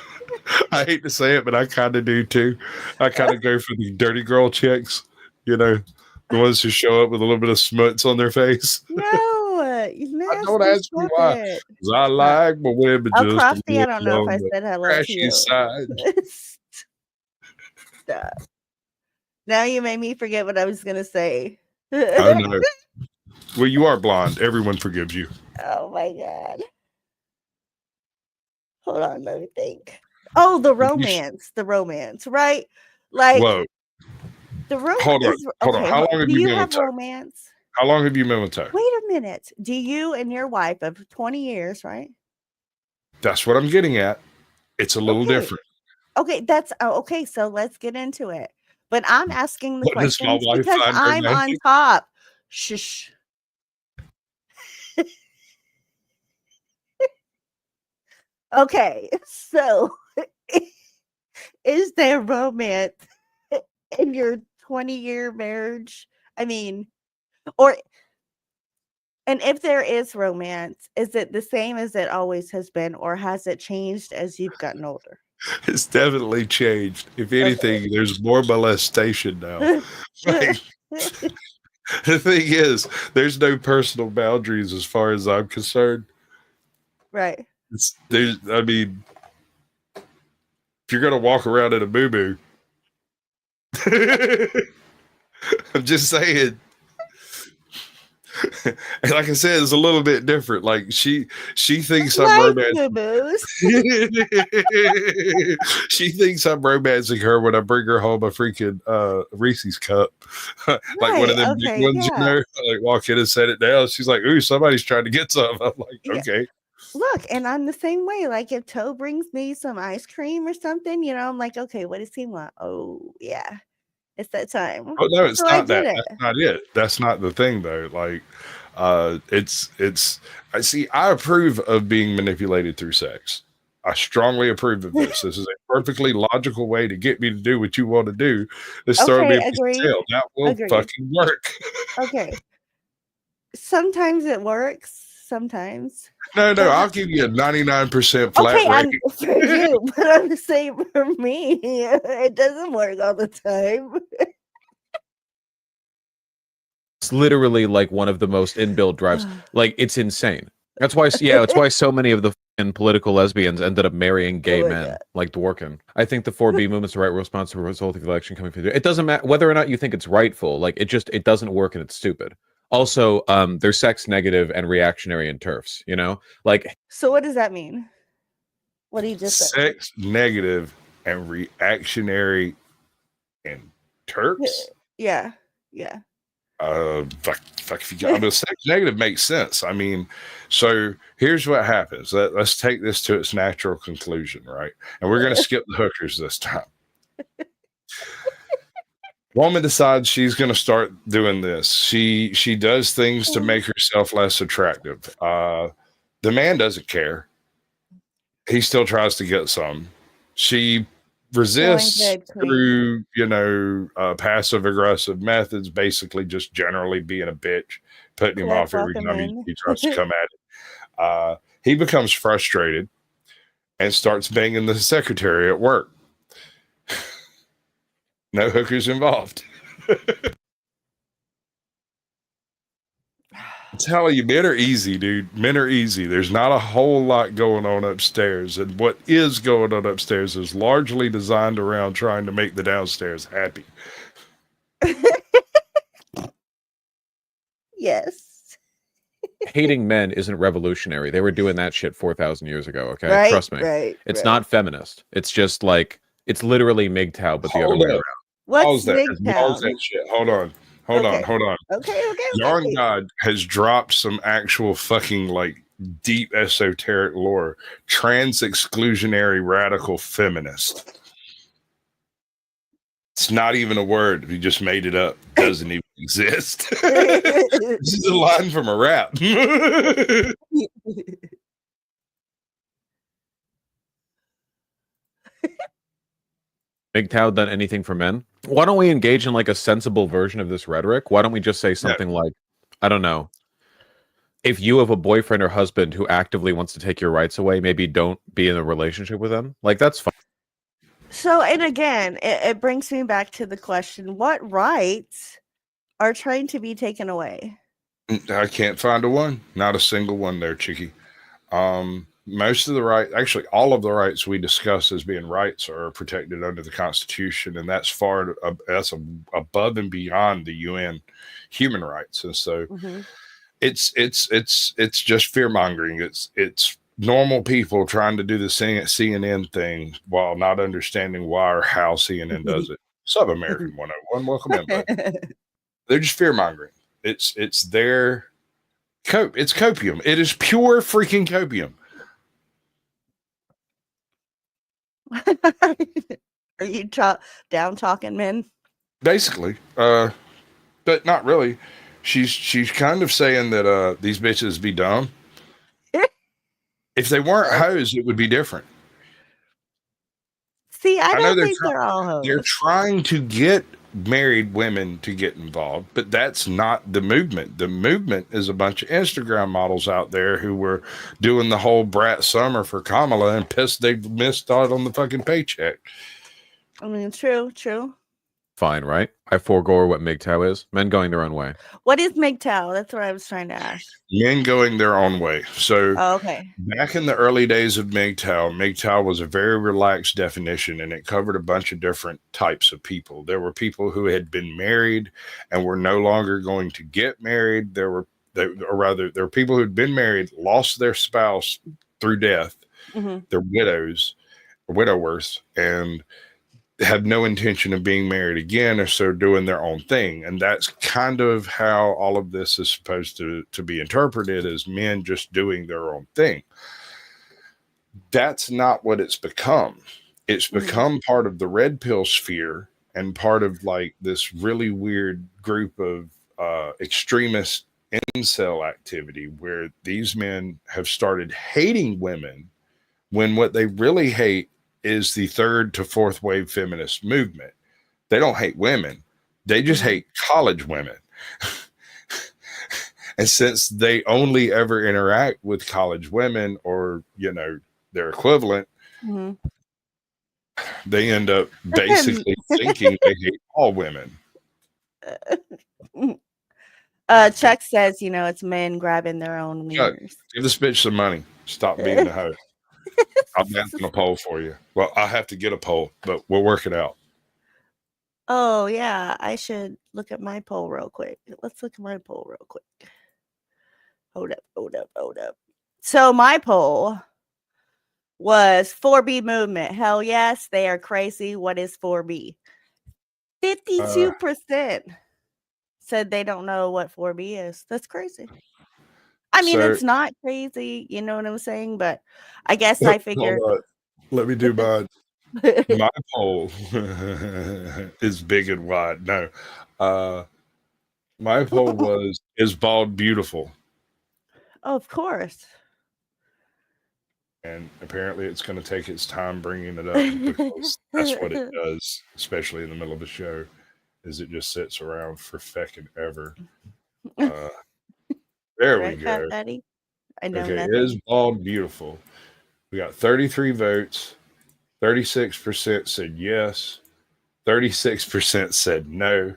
I hate to say it, but I kind of do too. I kind of go for the dirty girl chicks, you know, the ones who show up with a little bit of smuts on their face. No, I don't ask me why. I like my women just Crofty, I don't know if I said hello to you. Side. Stop. Now you made me forget what I was gonna say. I know. Well, you are blonde. Everyone forgives you. Oh my God. Hold on, let me think. Oh, the romance, right? Like, whoa. The romance. Hold on. How long have you been with romance? How long have you been with her? Wait a minute. Do you and your wife of 20 years, right? That's what I'm getting at. It's a little different. Okay, that's okay. So let's get into it. But I'm asking the questions because I'm on top. Shush. Okay, so is there romance in your 20-year marriage? I mean, and if there is romance, is it the same as it always has been, or has it changed as you've gotten older? It's definitely changed. If anything, there's more molestation now. Like, the thing is, there's no personal boundaries as far as I'm concerned. Right. I mean, if you're gonna walk around in a boo-boo, I'm just saying. And like I said, it's a little bit different. Like she thinks I'm romancing. She thinks I'm romancing her when I bring her home a freaking Reese's cup, like one of them big ones, you know. Like walk in and set it down. She's like, "Ooh, somebody's trying to get some." I'm like, "Okay." Look, and I'm the same way. Like if Toe brings me some ice cream or something, you know, I'm like, okay, what does he want? Oh, yeah. It's that time. Oh no, it's So I not that. did it. That's not it. That's not the thing though. Like, it's. I see. I approve of being manipulated through sex. I strongly approve of this. This is a perfectly logical way to get me to do what you want to do. Is throw me a piece of tail. That will fucking work. Okay. Sometimes it works. Sometimes. No, I'll give you a 99% flat Okay, rate. for you, but I'm saying for me, it doesn't work all the time. It's literally like one of the most inbuilt drives. Like, it's insane. That's why, it's why so many of the political lesbians ended up marrying gay men, like Dworkin. I think the 4B movement's the right response to the result of the election coming through. It doesn't matter whether or not you think it's rightful. Like, it doesn't work and it's stupid. Also, they're sex negative and reactionary in TERFs, you know? Like, so what does that mean? What do you just say? Sex negative and reactionary in TERFs? Yeah. Fuck if you got. I mean, sex negative makes sense. I mean, so here's what happens. Let's take this to its natural conclusion, right? And we're going to skip the hookers this time. Woman decides she's going to start doing this. She does things to make herself less attractive. The man doesn't care. He still tries to get some. She resists through, passive aggressive methods, basically just generally being a bitch, putting him off every time he tries to come at it. He becomes frustrated and starts banging the secretary at work. No hookers involved. I'm telling you, men are easy, dude. Men are easy. There's not a whole lot going on upstairs. And what is going on upstairs is largely designed around trying to make the downstairs happy. Yes. Hating men isn't revolutionary. They were doing that shit 4,000 years ago, okay? Right, Trust me. It's not feminist. It's just like, it's literally MGTOW, but the other way around. What's MGTOW? Pause that shit. Hold on. Okay. Yarn God has dropped some actual fucking like deep esoteric lore. Trans exclusionary radical feminist. It's not even a word. He just made it up. Doesn't even exist. This is a line from a rap. MGTOW done anything for men? Why don't we engage in like a sensible version of this rhetoric? Why don't we just say something like, I don't know, if you have a boyfriend or husband who actively wants to take your rights away, maybe don't be in a relationship with them. Like, that's fine. So, and again, it brings me back to the question, what rights are trying to be taken away? I can't find a one. Not a single one there, Chicky. Most of the rights, actually all of the rights we discuss as being rights are protected under the Constitution, and that's above and beyond the UN human rights. And so it's just fear mongering. It's normal people trying to do the CNN thing while not understanding why or how CNN does it. Sub American 101, welcome in, bud. They're just fear mongering. It's their it's copium. It is pure freaking copium. Are you down talking men? Basically, but not really. She's kind of saying that these bitches be dumb. If they weren't hoes, it would be different. See, I don't think they're all hoes. They're trying to get married women to get involved, but that's not the movement. The movement is a bunch of Instagram models out there who were doing the whole brat summer for Kamala and pissed they missed out on the fucking paycheck. I mean, true. Fine, right? I forego what MGTOW is. Men going their own way. What is MGTOW? That's what I was trying to ask. Men going their own way. So okay. Back in the early days of MGTOW was a very relaxed definition, and it covered a bunch of different types of people. There were people who had been married and were no longer going to get married. There were people who had been married, lost their spouse through death. They're widows or widowers, and have no intention of being married again, or so doing their own thing. And that's kind of how all of this is supposed to be interpreted, as men just doing their own thing. That's not what it's become. It's become part of the red pill sphere and part of like this really weird group of extremist incel activity where these men have started hating women when what they really hate is the third to fourth wave feminist movement. They don't hate women. They just hate college women. And since they only ever interact with college women or, you know, their equivalent, they end up basically thinking they hate all women. Chuck says, you know, it's men grabbing their own Chuck, wieners. give this bitch some money. Stop being the hoe. I'm dancing a poll for you. Well, I'll have to get a poll, but we'll work it out. Oh, yeah. I should look at my poll real quick. Let's look at my poll real quick. Hold up. So my poll was 4B movement. Hell yes, they are crazy. What is 4B? 52% said they don't know what 4B is. That's crazy. I mean, So- it's not crazy. You know what I'm saying? But I guess I figured. Let me do mine. My poll is big and wide. No. My poll was, is bald beautiful? Oh, of course. And apparently it's going to take its time bringing it up because that's what it does, especially in the middle of a show, is it just sits around for feckin' ever. There Right, we Fat go. Daddy? I know Okay, nothing. is bald beautiful? We got 33 votes. 36% said yes. 36% said no.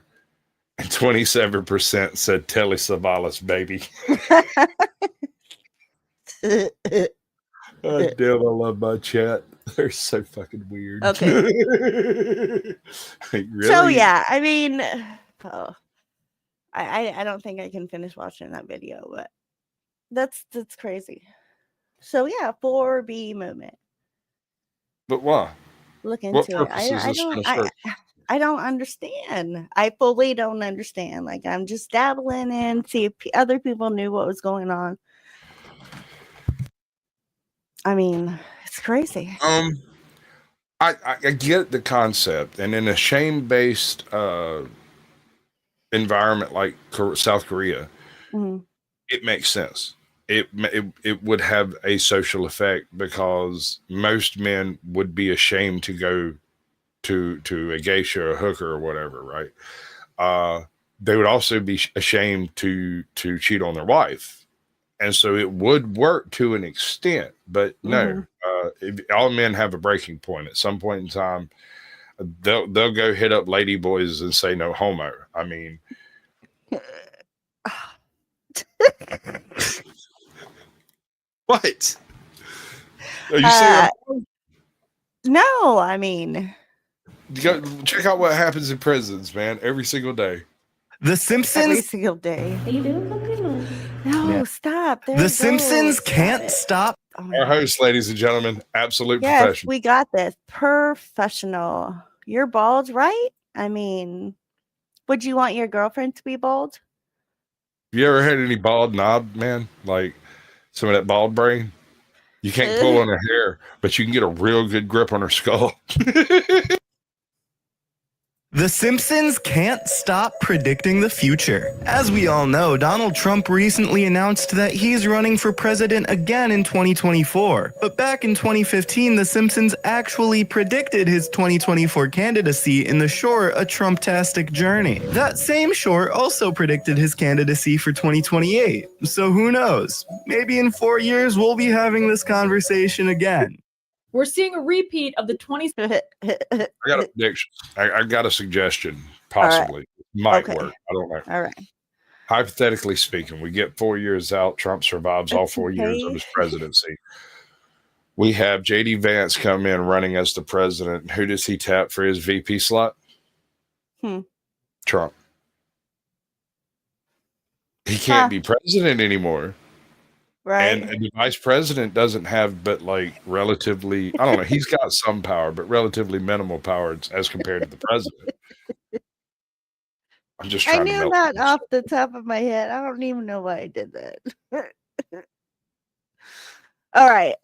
And 27% said Telly Savalas, baby. Oh, damn, I love my chat. They're so fucking weird. Okay. Like, really? So yeah, I mean, I don't think I can finish watching that video, but that's crazy. So yeah, 4B movement. But why? Look What into it. purpose is this gonna serve? I don't understand. I fully don't understand. Like I'm just dabbling in, see if other people knew what was going on. I mean, it's crazy. I get the concept, and in a shame-based environment like South Korea, it makes sense. It would have a social effect because most men would be ashamed to go to a geisha or a hooker or whatever, right? They would also be ashamed to cheat on their wife. And so it would work to an extent, but no, all men have a breaking point. At some point in time, they'll go hit up lady boys and say no homo. I mean, what? Are you saying? No, I mean, Go check out what happens in prisons, man, every single day. The Simpsons. every single day. Are you doing something? No, stop. There The it Simpsons goes. can't stop. Oh my Our God. host, ladies and gentlemen, absolute Yes, professional. we got this. Professional. You're bald, right? I mean, would you want your girlfriend to be bald? Have you ever had any bald knob, man? Like some of that bald brain? You can't pull on her hair, but you can get a real good grip on her skull. The Simpsons can't stop predicting the future. As we all know, Donald Trump recently announced that he's running for president again in 2024. But back in 2015, The Simpsons actually predicted his 2024 candidacy in the short A Trump-tastic Journey. That same short also predicted his candidacy for 2028. So who knows? Maybe in 4 years we'll be having this conversation again. We're seeing a repeat of the 20. I got a prediction. I got a suggestion, possibly. Might work. I don't know. All right. Hypothetically speaking, we get 4 years out. Trump survives all 4 years of his presidency. We have J.D. Vance come in running as the president. Who does he tap for his VP slot? Trump. He can't be president anymore. Right. And the vice president doesn't have but like relatively, I don't know, he's got some power, but relatively minimal power as compared to the president. I'm just trying I to knew melt that this. off the top of my head. I don't even know why I did that. All right.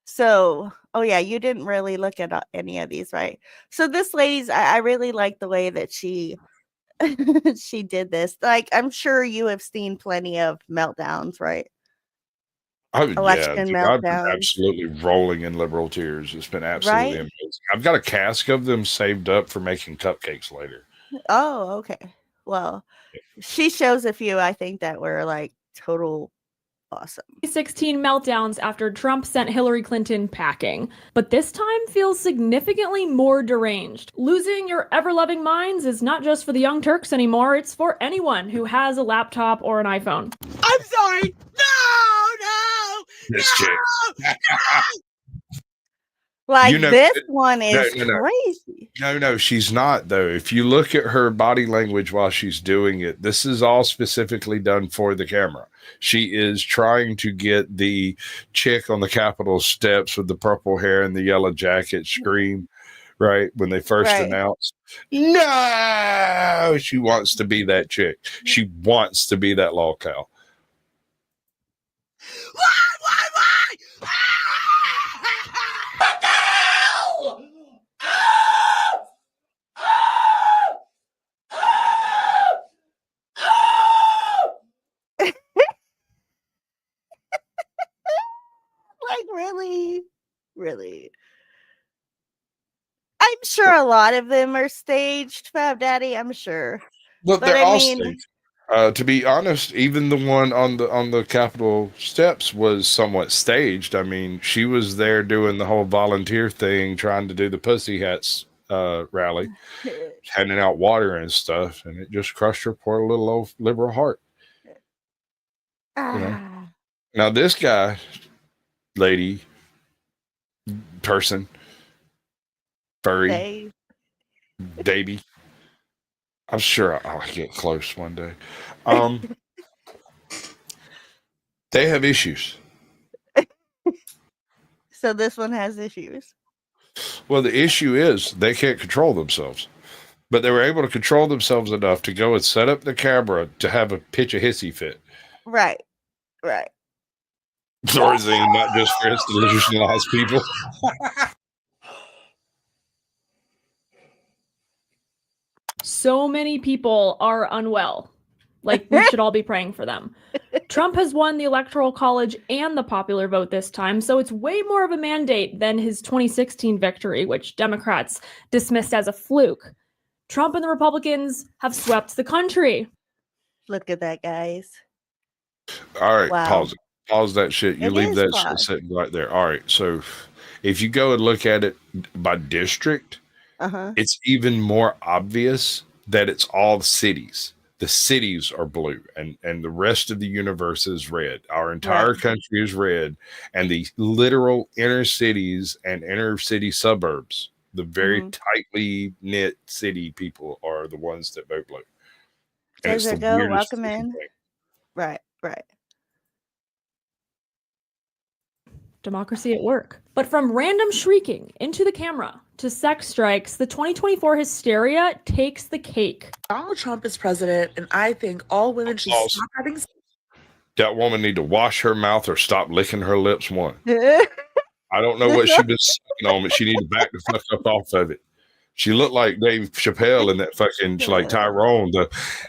So Oh yeah, you didn't really look at any of these, right? So this lady's, I really like the way that she she did this. Like, I'm sure you have seen plenty of meltdowns, right? Oh yeah, Election dude, I've been meltdowns, absolutely rolling in liberal tears. It's been absolutely right? amazing. I've got a cask of them saved up for making cupcakes later. Oh, okay. Well, she shows a few, I think, that were like total awesome. 2016 meltdowns after Trump sent Hillary Clinton packing, but this time feels significantly more deranged. Losing your ever-loving minds is not just for the Young Turks anymore, it's for anyone who has a laptop or an iPhone. I'm sorry. No. This chick. Like, You know, this one is no. crazy. No, she's not, though. If you look at her body language while she's doing it, this is all specifically done for the camera. She is trying to get the chick on the Capitol steps with the purple hair and the yellow jacket scream, right? When they first announced, no, she wants to be that chick. She wants to be that law cow. Why? Like, really. I'm sure a lot of them are staged, Fab Daddy. I'm sure. But But they're I all mean, staged. To be honest, even the one on the Capitol steps was somewhat staged. I mean, she was there doing the whole volunteer thing, trying to do the Pussy Hats rally, handing out water and stuff, and it just crushed her poor little old liberal heart. You know? Now this guy, lady, person, furry, baby. I'm sure I'll get close one day. They have issues. So this one has issues. Well, the issue is they can't control themselves, but they were able to control themselves enough to go and set up the camera to have a pitch a hissy fit. Right. Thorazine, not just for institutionalized people. So many people are unwell. Like, we should all be praying for them. Trump has won the Electoral College and the popular vote this time, so it's way more of a mandate than his 2016 victory, which Democrats dismissed as a fluke. Trump and the Republicans have swept the country. Look at that, guys. All right, Wow. pause it. Pause that shit. You It leave is that shit paused. sitting right there. All right, so if you go and look at it by district, it's even more obvious that it's all cities. The cities are blue, and the rest of the universe is red. Our entire country is red, and the literal inner cities and inner city suburbs, the very tightly knit city people, are the ones that vote blue. And it's the Desert Go, weirdest welcome fucking in. thing. Right. Democracy at work. But from random shrieking into the camera to sex strikes, the 2024 hysteria takes the cake. Donald Trump is president, and I think all women should stop having sex. That woman need to wash her mouth or stop licking her lips. One. I don't know what she been sucking on, but she need to back the fuck up off of it. She looked like Dave Chappelle in that fucking, like Tyrone.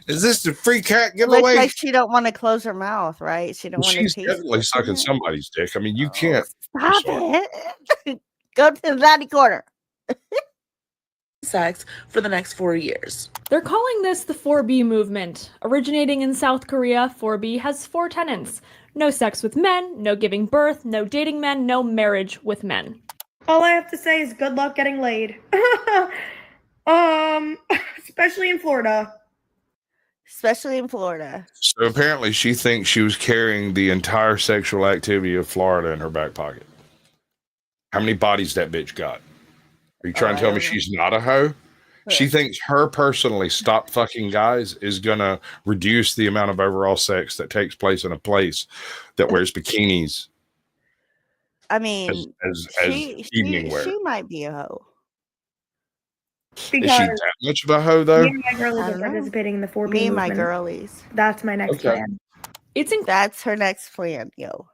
Is this the free cat giveaway? Looks like she don't want to close her mouth, right? She don't want to She's taste definitely it. sucking somebody's dick. I mean, you can't. Stop it. Go to the naughty corner. Sex for the next 4 years. They're calling this the 4B movement. Originating in South Korea, 4B has 4 tenets. No sex with men, no giving birth, no dating men, no marriage with men. All I have to say is good luck getting laid. Especially in Florida. So apparently she thinks she was carrying the entire sexual activity of Florida in her back pocket. How many bodies that bitch got? Are you trying to tell me she's not a hoe? She thinks her personally stop fucking guys is going to reduce the amount of overall sex that takes place in a place that wears bikinis. I mean, as evening wear. She might be a hoe. Is she that much of a hoe, though? Me and my girlies are participating in the 4B Me and my movement. girlies. That's my next plan. That's her next plan, yo.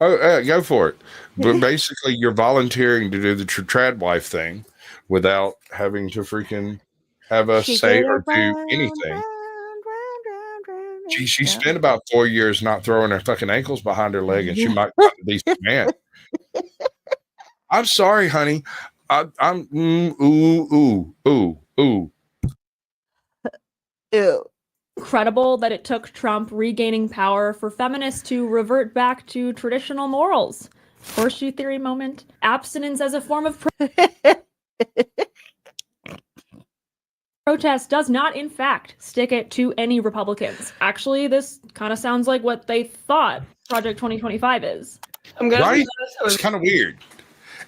Oh, go for it. But basically, you're volunteering to do the trad wife thing without having to freaking have us say or do anything. She spent about 4 years not throwing her fucking ankles behind her leg, and she might find a decent man. I'm sorry, honey. I'm ooh. Ew. Incredible that it took Trump regaining power for feminists to revert back to traditional morals. Horseshoe theory moment. Abstinence as a form of protest does not, in fact, stick it to any Republicans. Actually, this kind of sounds like what they thought Project 2025 is. Right? It's kind of weird.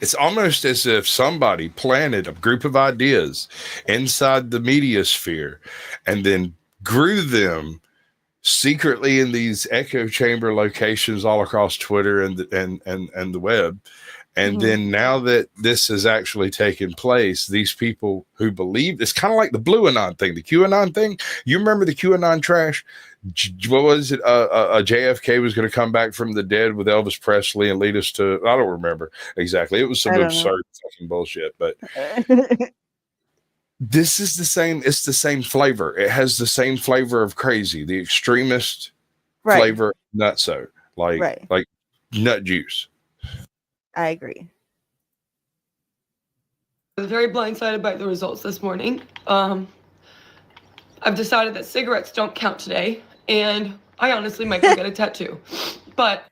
It's almost as if somebody planted a group of ideas inside the media sphere and then grew them secretly in these echo chamber locations all across Twitter and the web. And then now that this has actually taken place, these people who believe it's kind of like the Blue Anon thing, the QAnon thing. You remember the QAnon trash? What was it? JFK was going to come back from the dead with Elvis Presley and lead us to, I don't remember exactly. It was some absurd fucking bullshit, but this is the same. It's the same flavor. It has the same flavor of crazy, the extremist flavor, nutso, like nut juice. I agree. I was very blindsided by the results this morning. I've decided that cigarettes don't count today, and I honestly might go get a tattoo. But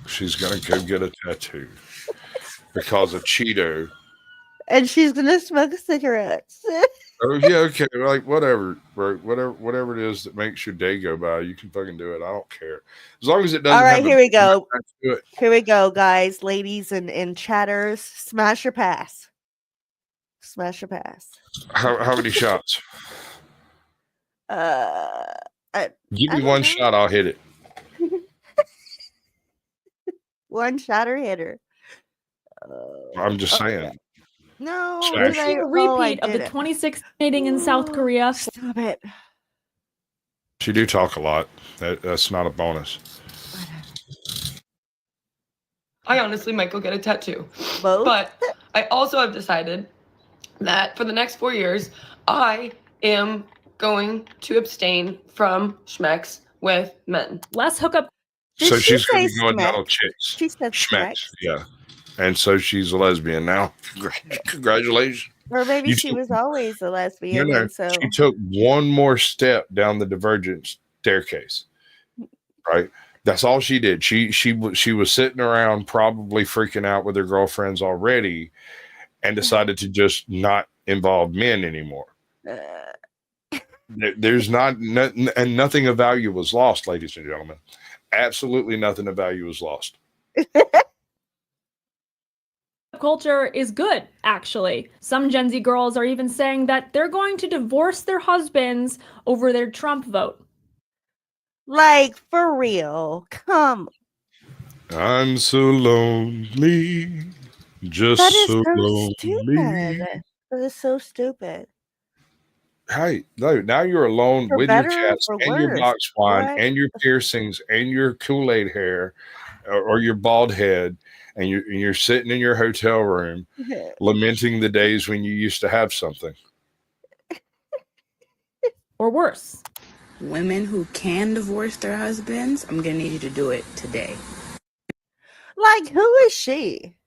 she's gonna go get a tattoo because of Cheeto. And she's gonna smoke cigarettes. Oh yeah, okay, like whatever, bro. Whatever it is that makes your day go by, you can fucking do it. I don't care as long as it doesn't. All right, here we go. Here we go, guys, ladies, and chatters. Smash your pass. Smash your pass. How many shots? Give me one shot, I'll hit it. One shot or hitter. I'm just saying. No, repeat of the 26th meeting in South Korea. Stop it. She do talk a lot. That's not a bonus. I honestly might go get a tattoo. Both? But I also have decided that for the next 4 years, I am going to abstain from schmecks with men. Let's hook up. So she's going to be going down on chicks. She said schmecks. Yeah. And so she's a lesbian now. Congratulations. Or maybe she was always a lesbian. No, and so she took one more step down the divergent staircase. Right? That's all she did. She was sitting around probably freaking out with her girlfriends already and decided to just not involve men anymore. There's and nothing of value was lost, ladies and gentlemen. Absolutely nothing of value was lost. Culture is good, actually. Some Gen Z girls are even saying that they're going to divorce their husbands over their Trump vote. Like, for real. Come. I'm so lonely. Just so lonely. Stupid. That is so stupid. Hey, no, now you're alone with your cats and your box wine and your piercings and your Kool-Aid hair or your bald head. And you're sitting in your hotel room lamenting the days when you used to have something. Or worse. Women who can divorce their husbands, I'm going to need you to do it today. Like, who is she?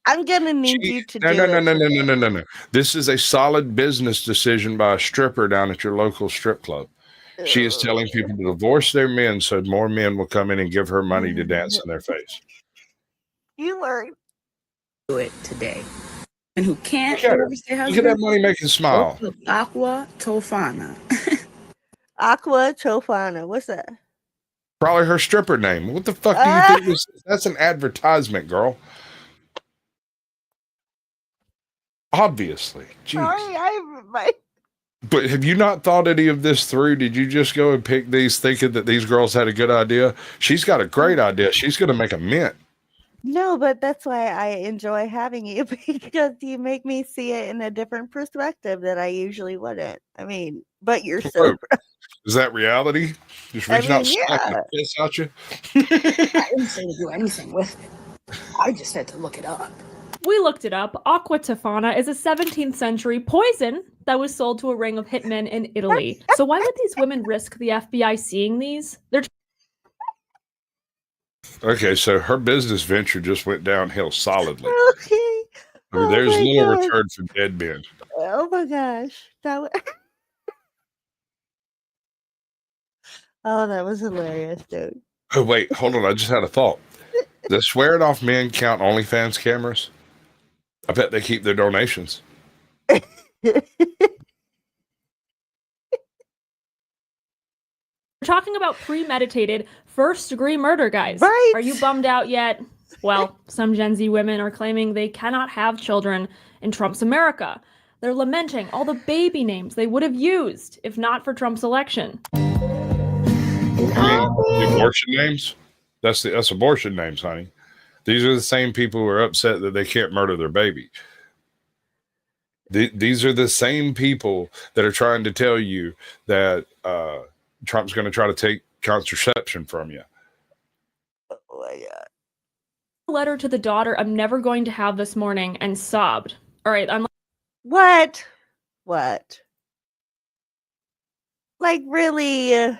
I'm going to need you to do it. No. This is a solid business decision by a stripper down at your local strip club. She is telling people to divorce their men so more men will come in and give her money to dance in their face. You learn. Do it today. And who can't divorce their husband? Look at that money making smile. Aqua Tofana. Aqua Tofana. What's that? Probably her stripper name. What the fuck do you think this is? That's an advertisement, girl. Obviously. Jeez. Sorry, But have you not thought any of this through? Did you just go and pick these thinking that these girls had a good idea? She's got a great idea. She's going to make a mint. No, but that's why I enjoy having you, because you make me see it in a different perspective that I usually wouldn't. I mean, but you're so... Is that reality? Just I reaching out, mean, slapping yeah. the piss out you. I didn't say to do anything with it. I just said to look it up. We looked it up. Aqua Tofana is a 17th century poison that was sold to a ring of hitmen in Italy. So why would these women risk the FBI seeing these? They're Okay, so her business venture just went downhill solidly. Okay. I mean, Oh there's my little gosh. return from dead men. Oh my gosh. That was hilarious, dude. Oh, wait, hold on. I just had a thought. Does swearing off men count OnlyFans cameras? I bet they keep their donations. talking about premeditated first-degree murder, guys. Right. Are you bummed out yet? Well, some Gen Z women are claiming they cannot have children in Trump's America. They're lamenting all the baby names they would have used if not for Trump's election. I mean, the abortion names? That's abortion names, honey. These are the same people who are upset that they can't murder their baby. These are the same people that are trying to tell you that Trump's going to try to take contraception from you. Oh my God. Letter to the daughter I'm never going to have this morning and sobbed. All right, I'm What? Like, really?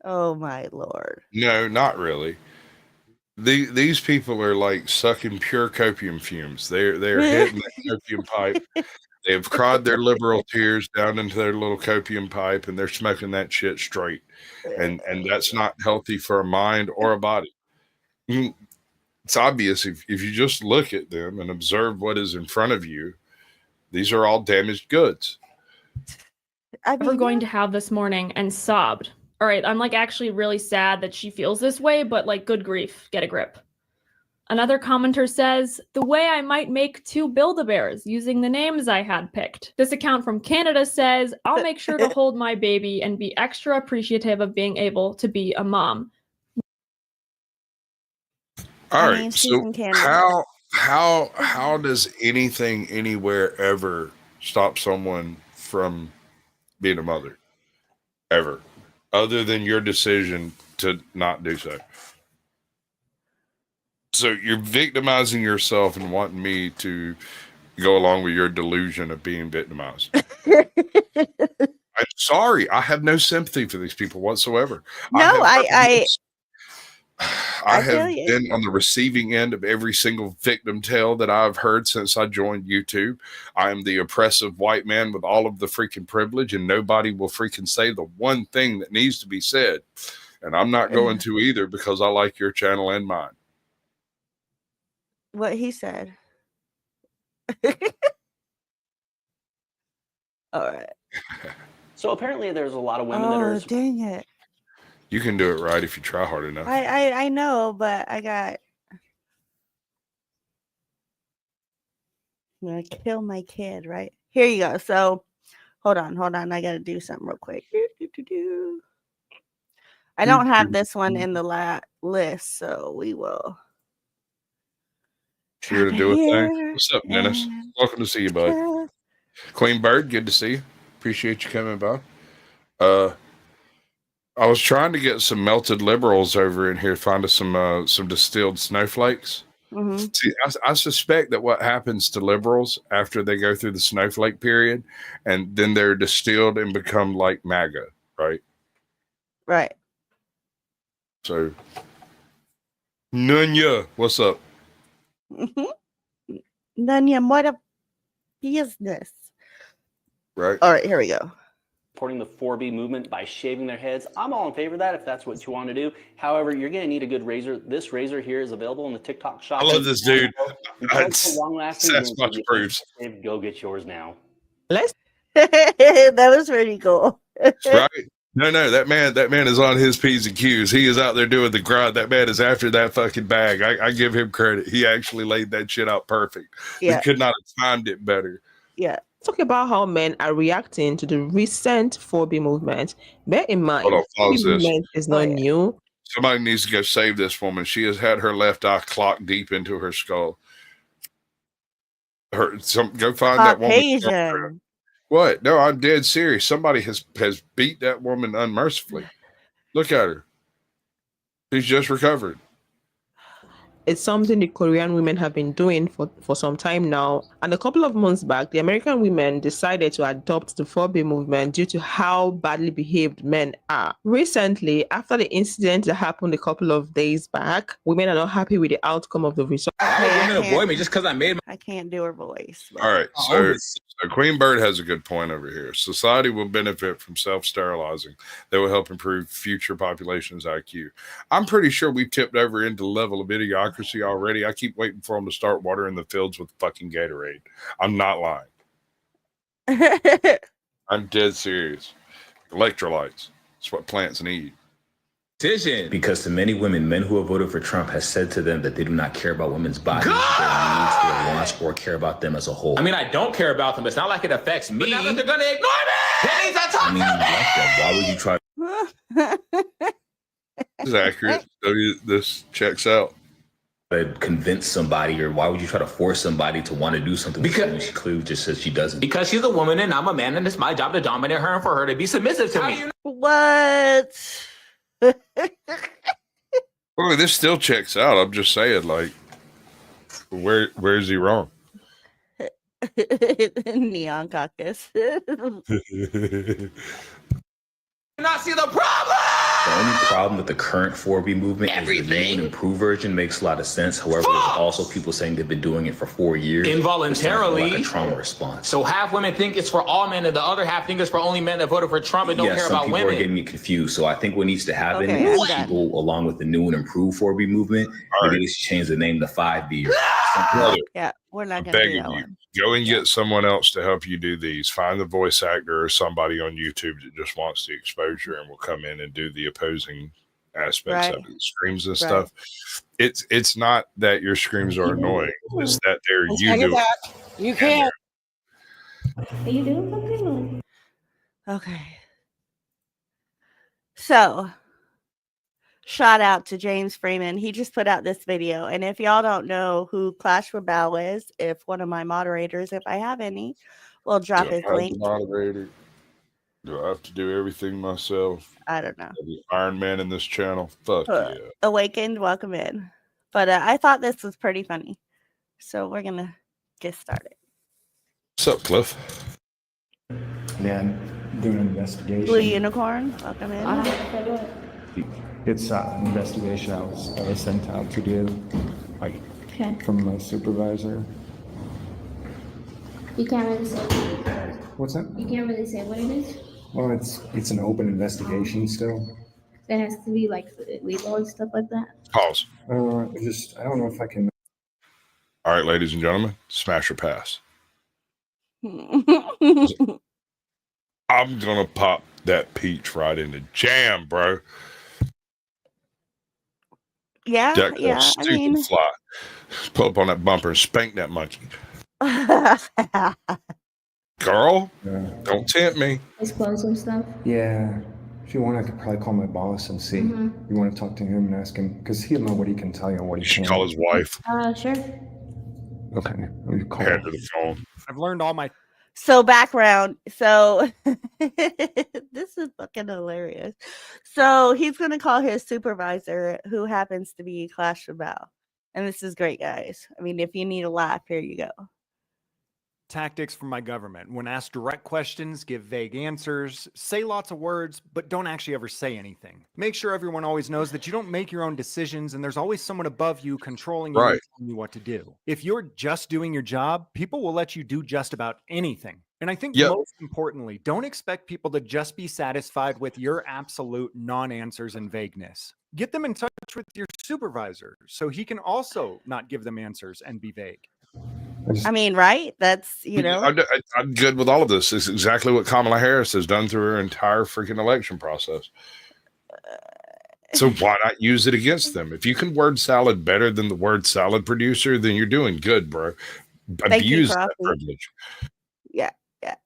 Oh my Lord. No, not really. These people are like sucking pure copium fumes. They're hitting the copium pipe. They've cried their liberal tears down into their little copium pipe, and they're smoking that shit straight. And that's not healthy for a mind or a body. It's obvious if you just look at them and observe what is in front of you. These are all damaged goods. never going to have this morning and sobbed. All right, I'm like actually really sad that she feels this way, but like good grief, get a grip. Another commenter says, the way I might make 2 Build-A-Bears using the names I had picked. This account from Canada says, I'll make sure to hold my baby and be extra appreciative of being able to be a mom. All right, so how does anything anywhere ever stop someone from being a mother? Ever. Other than your decision to not do so. So you're victimizing yourself and wanting me to go along with your delusion of being victimized. I'm sorry. I have no sympathy for these people whatsoever. No, I have been on the receiving end of every single victim tale that I've heard since I joined YouTube. I am the oppressive white man with all of the freaking privilege, and nobody will freaking say the one thing that needs to be said. And I'm not going to either because I like your channel and mine. What he said. All right. So apparently there's a lot of women that are... Oh, dang it. You can do it right if you try hard enough. I know, but I'm gonna kill my kid, right? Here you go. So hold on. I gotta do something real quick. I don't have this one in the list, so we will. Here to do a thing. What's up, Dennis? Welcome to see you, bud. Queen Bird, good to see you. Appreciate you coming by. I was trying to get some melted liberals over in here, find us some distilled snowflakes. Mm-hmm. See, I suspect that what happens to liberals after they go through the snowflake period, and then they're distilled and become like MAGA, right? Right. So, Nunya, what's up? Nunya, what a business. Right. All right, here we go. Supporting the 4B movement by shaving their heads. I'm all in favor of that if that's what you want to do. However, you're going to need a good razor. This razor here is available in the TikTok shop. I love this dude. Sasquatch proofs. Go get yours now. That was pretty cool. Right. No, that man is on his P's and Q's. He is out there doing the grind. That man is after that fucking bag. I give him credit. He actually laid that shit out perfect. Yeah. He could not have timed it better. Yeah. Talk about how men are reacting to the recent 4B movement. Bear in mind, Hold on, pause 4B this. movement is not new. Somebody needs to go save this woman. She has had her left eye clocked deep into her skull. Go find that woman. What? No, I'm dead serious. Somebody has beat that woman unmercifully. Look at her. She's just recovered. It's something the Korean women have been doing for some time now. And a couple of months back, the American women decided to adopt the 4B movement due to how badly behaved men are. Recently, after the incident that happened a couple of days back, women are not happy with the outcome of the result. Women avoid me just because I can't do her voice. All right, so Queen Bird has a good point over here. Society will benefit from self-sterilizing. That will help improve future populations' IQ. I'm pretty sure we've tipped over into the level of idiocracy already. I keep waiting for them to start watering the fields with fucking Gatorade. I'm not lying. I'm dead serious. Electrolytes. That's what plants need. Because to many women, men who have voted for Trump has said to them that they do not care about women's bodies, their needs, their wants, or care about them as a whole. I mean, I don't care about them. It's not like it affects me. But now that they're gonna ignore me, that means I talk I mean, you like that. Why would you try This is accurate. This checks out. to convince somebody, or why would you try to force somebody to want to do something when she clearly just says she doesn't? Because she's a woman and I'm a man, and it's my job to dominate her and for her to be submissive to me. What? Well, this still checks out. I'm just saying, like, where's he wrong? Neon caucus. Not see the problem. The only problem with the current 4B movement is the new and improved version makes a lot of sense. However, there's also people saying they've been doing it for 4 years. Involuntarily. Like a trauma response. So half women think it's for all men, and the other half think it's for only men that voted for Trump and don't care some about people women. are getting it confused. So I think what needs to happen Okay, is I'm done. people, along with the new and improved 4B movement, maybe they should change the name to 5B or something. Brother, Yeah, we're not I'm gonna do begging that you. one. Go and get someone else to help you do these. Find the voice actor or somebody on YouTube that just wants the exposure and will come in and do the opposing aspects of it, the screams and stuff. It's not that your screams are annoying. It's that they're you doing. You can't. Are you doing something? Okay. So, shout out to James Freeman. He just put out this video. And if y'all don't know who Clash Rebel is, if one of my moderators, if I have any, will drop his link. Moderator. Do I have to do everything myself? I don't know. The Iron Man in this channel. Fuck yeah. Awakened, welcome in. But I thought this was pretty funny. So we're going to get started. What's up, Cliff? Yeah, I'm doing an investigation. Blue Unicorn, welcome in. It's an investigation I was sent out to do, like, from my supervisor. You can't really say. What's that? You can't really say what it is. Well, it's an open investigation still. It has to be like legal and stuff like that. Pause. I don't know if I can. All right, ladies and gentlemen, smash or pass. I'm gonna pop that peach right in the jam, bro. Yeah, That yeah. I stupid mean, fly. Pull up on that bumper and spank that monkey. Girl, don't tempt me. Disclose some stuff. Yeah, if you want, I could probably call my boss and see. You want to talk to him and ask him, because he'll know what he can tell you and what he can't. Call his wife. Sure. Okay. Let me call Hand her the phone. I've learned all my. So background. So this is fucking hilarious. So he's gonna call his supervisor, who happens to be Clash Rebel. And this is great, guys. I mean, if you need a laugh, here you go. Tactics from my government. When asked direct questions, give vague answers, say lots of words, but don't actually ever say anything. Make sure everyone always knows that you don't make your own decisions and there's always someone above you controlling you and telling you what to do. If you're just doing your job, people will let you do just about anything. And I think most importantly, don't expect people to just be satisfied with your absolute non-answers and vagueness. Get them in touch with your supervisor so he can also not give them answers and be vague. I mean, right? That's, you know. I'm good with all of this. It's exactly what Kamala Harris has done through her entire freaking election process. So why not use it against them? If you can word salad better than the word salad producer, then you're doing good, bro. Abuse that privilege. Yeah, yeah.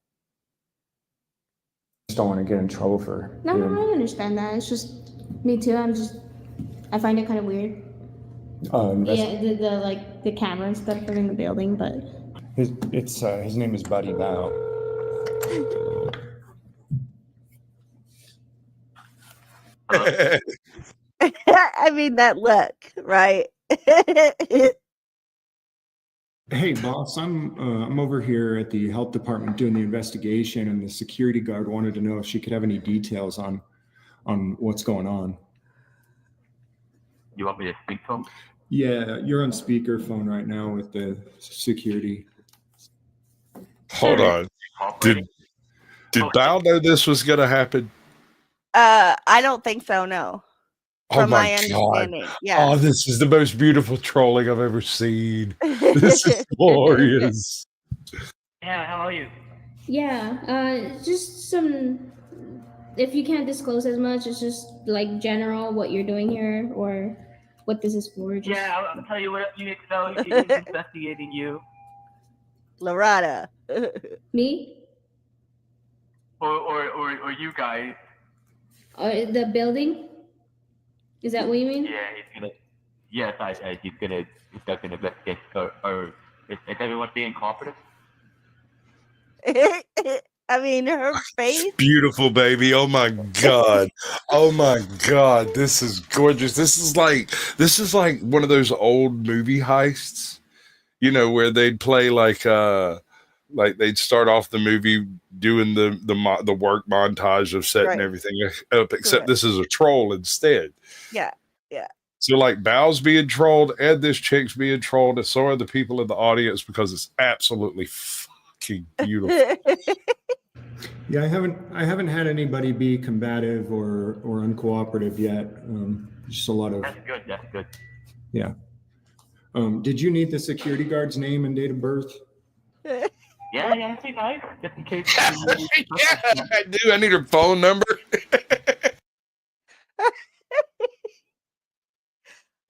Just don't want to get in trouble for. No, I understand that. It's just me too. I find it kind of weird. Yeah, the camera and stuff are in the building, but his name is Buddy Bao. I mean, that look, right? Hey, boss, I'm over here at the health department doing the investigation, and the security guard wanted to know if she could have any details on what's going on. You want me to speak to him? Yeah, you're on speakerphone right now with the security. Hold on. Did Val know this was going to happen? I don't think so. No. Oh From my understanding, God. yeah. Oh, this is the most beautiful trolling I've ever seen. This is glorious. Yeah, how are you? Yeah, just some. If you can't disclose as much, it's just like general what you're doing here or what this is for. Just... Yeah, I'll tell you what you need to know. He's investigating you. Loretta. Me? Or you guys. The building? Is that what you mean? Yeah, he's gonna. Yes, he's gonna conduct an investigation. Or is everyone being cooperative? I mean, her face. Beautiful, baby. Oh my God. Oh my God. This is gorgeous. This is like one of those old movie heists, you know, where they'd play like they'd start off the movie doing the work montage of setting everything up, except this is a troll instead. Yeah. Yeah. So like Bal's being trolled and this chick's being trolled, and so are the people in the audience because it's absolutely fucking beautiful. Yeah, I haven't had anybody be combative or uncooperative yet. Just a lot of. That's good. That's good. Yeah. Did you need the security guard's name and date of birth? Yeah, that'd be nice. Just in case. Yeah, I do. I need her phone number.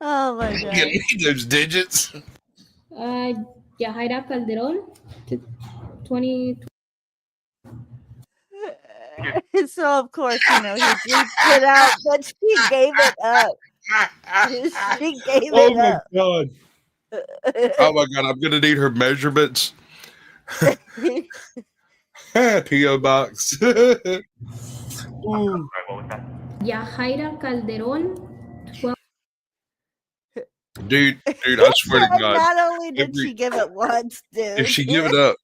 Oh my God. Give me those digits. Yahaira Calderon, 20. So of course, you know, he bleeped it out, but she gave it up. She gave Oh it my up. God. Oh my God, I'm gonna need her measurements. P.O. box. Yahaira Calderon, 12. Dude, I swear to God. Not only did she give it once, dude. If she give it up,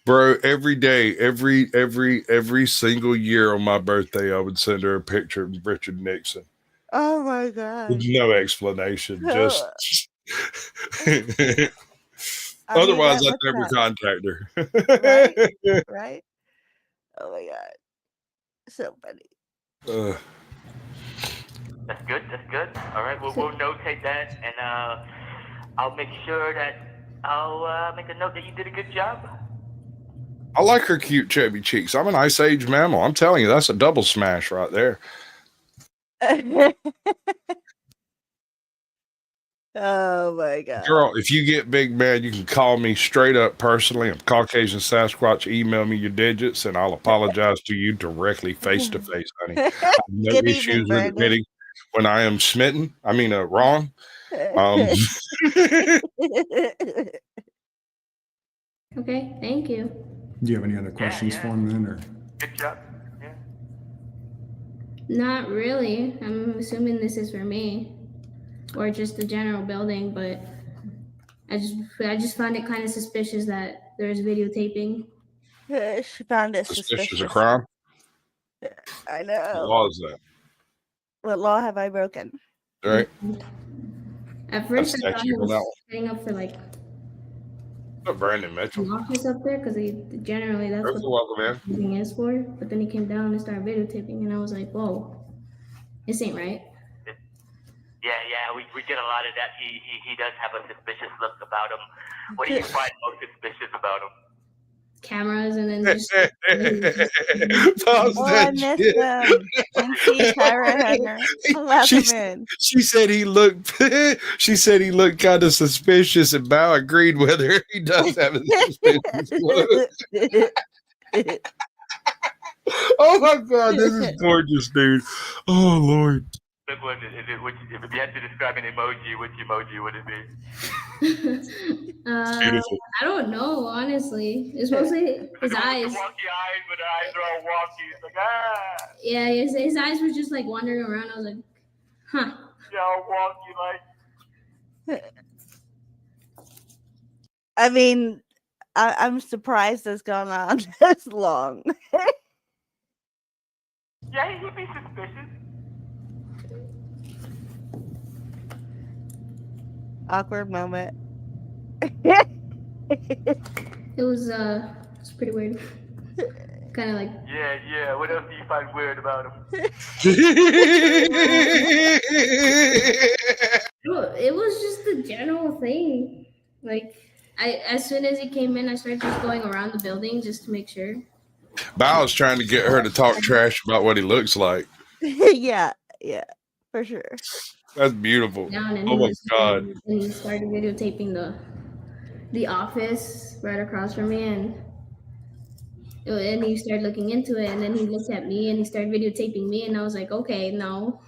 bro, every day, every single year on my birthday, I would send her a picture of Richard Nixon. Oh my God. With no explanation. Just I mean, otherwise that I'd never looks contact her. Right? Right? Oh my God. So funny. That's good. That's good. All right, we'll notate that, and I'll make sure that I'll make a note that you did a good job. I like her cute chubby cheeks. I'm an Ice Age mammal. I'm telling you, that's a double smash right there. Oh my God. Girl, if you get big mad, you can call me straight up personally. I'm Caucasian Sasquatch. Email me your digits and I'll apologize to you directly face to face, honey. I have no Good issues evening, with Brandon. admitting when I am smitten. I mean, wrong. Okay, thank you. Do you have any other questions for him then, or? Good job. Yeah. Not really. I'm assuming this is for me, or just the general building. But I just found it kind of suspicious that there's videotaping. She found it Suspicious of crime? I know. What law is that? What law have I broken? Right. At first, That's I thought he technical, that was setting up for like Brandon Mitchell. an office up there because generally that's You're what welcome, man. the thing is for. But then he came down and started videotaping, and I was like, "Whoa, this ain't right." Yeah, we get a lot of that. He does have a suspicious look about him. What do you find most suspicious about him? Cameras and then just MC Tyra Henner. Welcome in. She said he looked. She said he looked kind of suspicious, and Bao agreed with her. He does have a suspicious look. Oh my God, this is gorgeous, dude. Oh Lord. If you had to describe an emoji, which emoji would it be? beautiful. I don't know, honestly. It's mostly his eyes. Wonky eyes, but the eyes are all wonky. It's like, ah. Yeah, his eyes were just like wandering around. I was like, huh. Yeah, all wonky like. I mean, I'm surprised it's gone on this long. Yeah, he'd be suspicious. Awkward moment. It was it's pretty weird. Kind of like. Yeah. What else do you find weird about him? It was just the general thing. Like, as soon as he came in, I started just going around the building just to make sure. Bow's trying to get her to talk trash about what he looks like. yeah, for sure. That's beautiful. And Oh my God. And he started videotaping the office right across from me, and he started looking into it, and then he looked at me and he started videotaping me, and I was like, okay, no.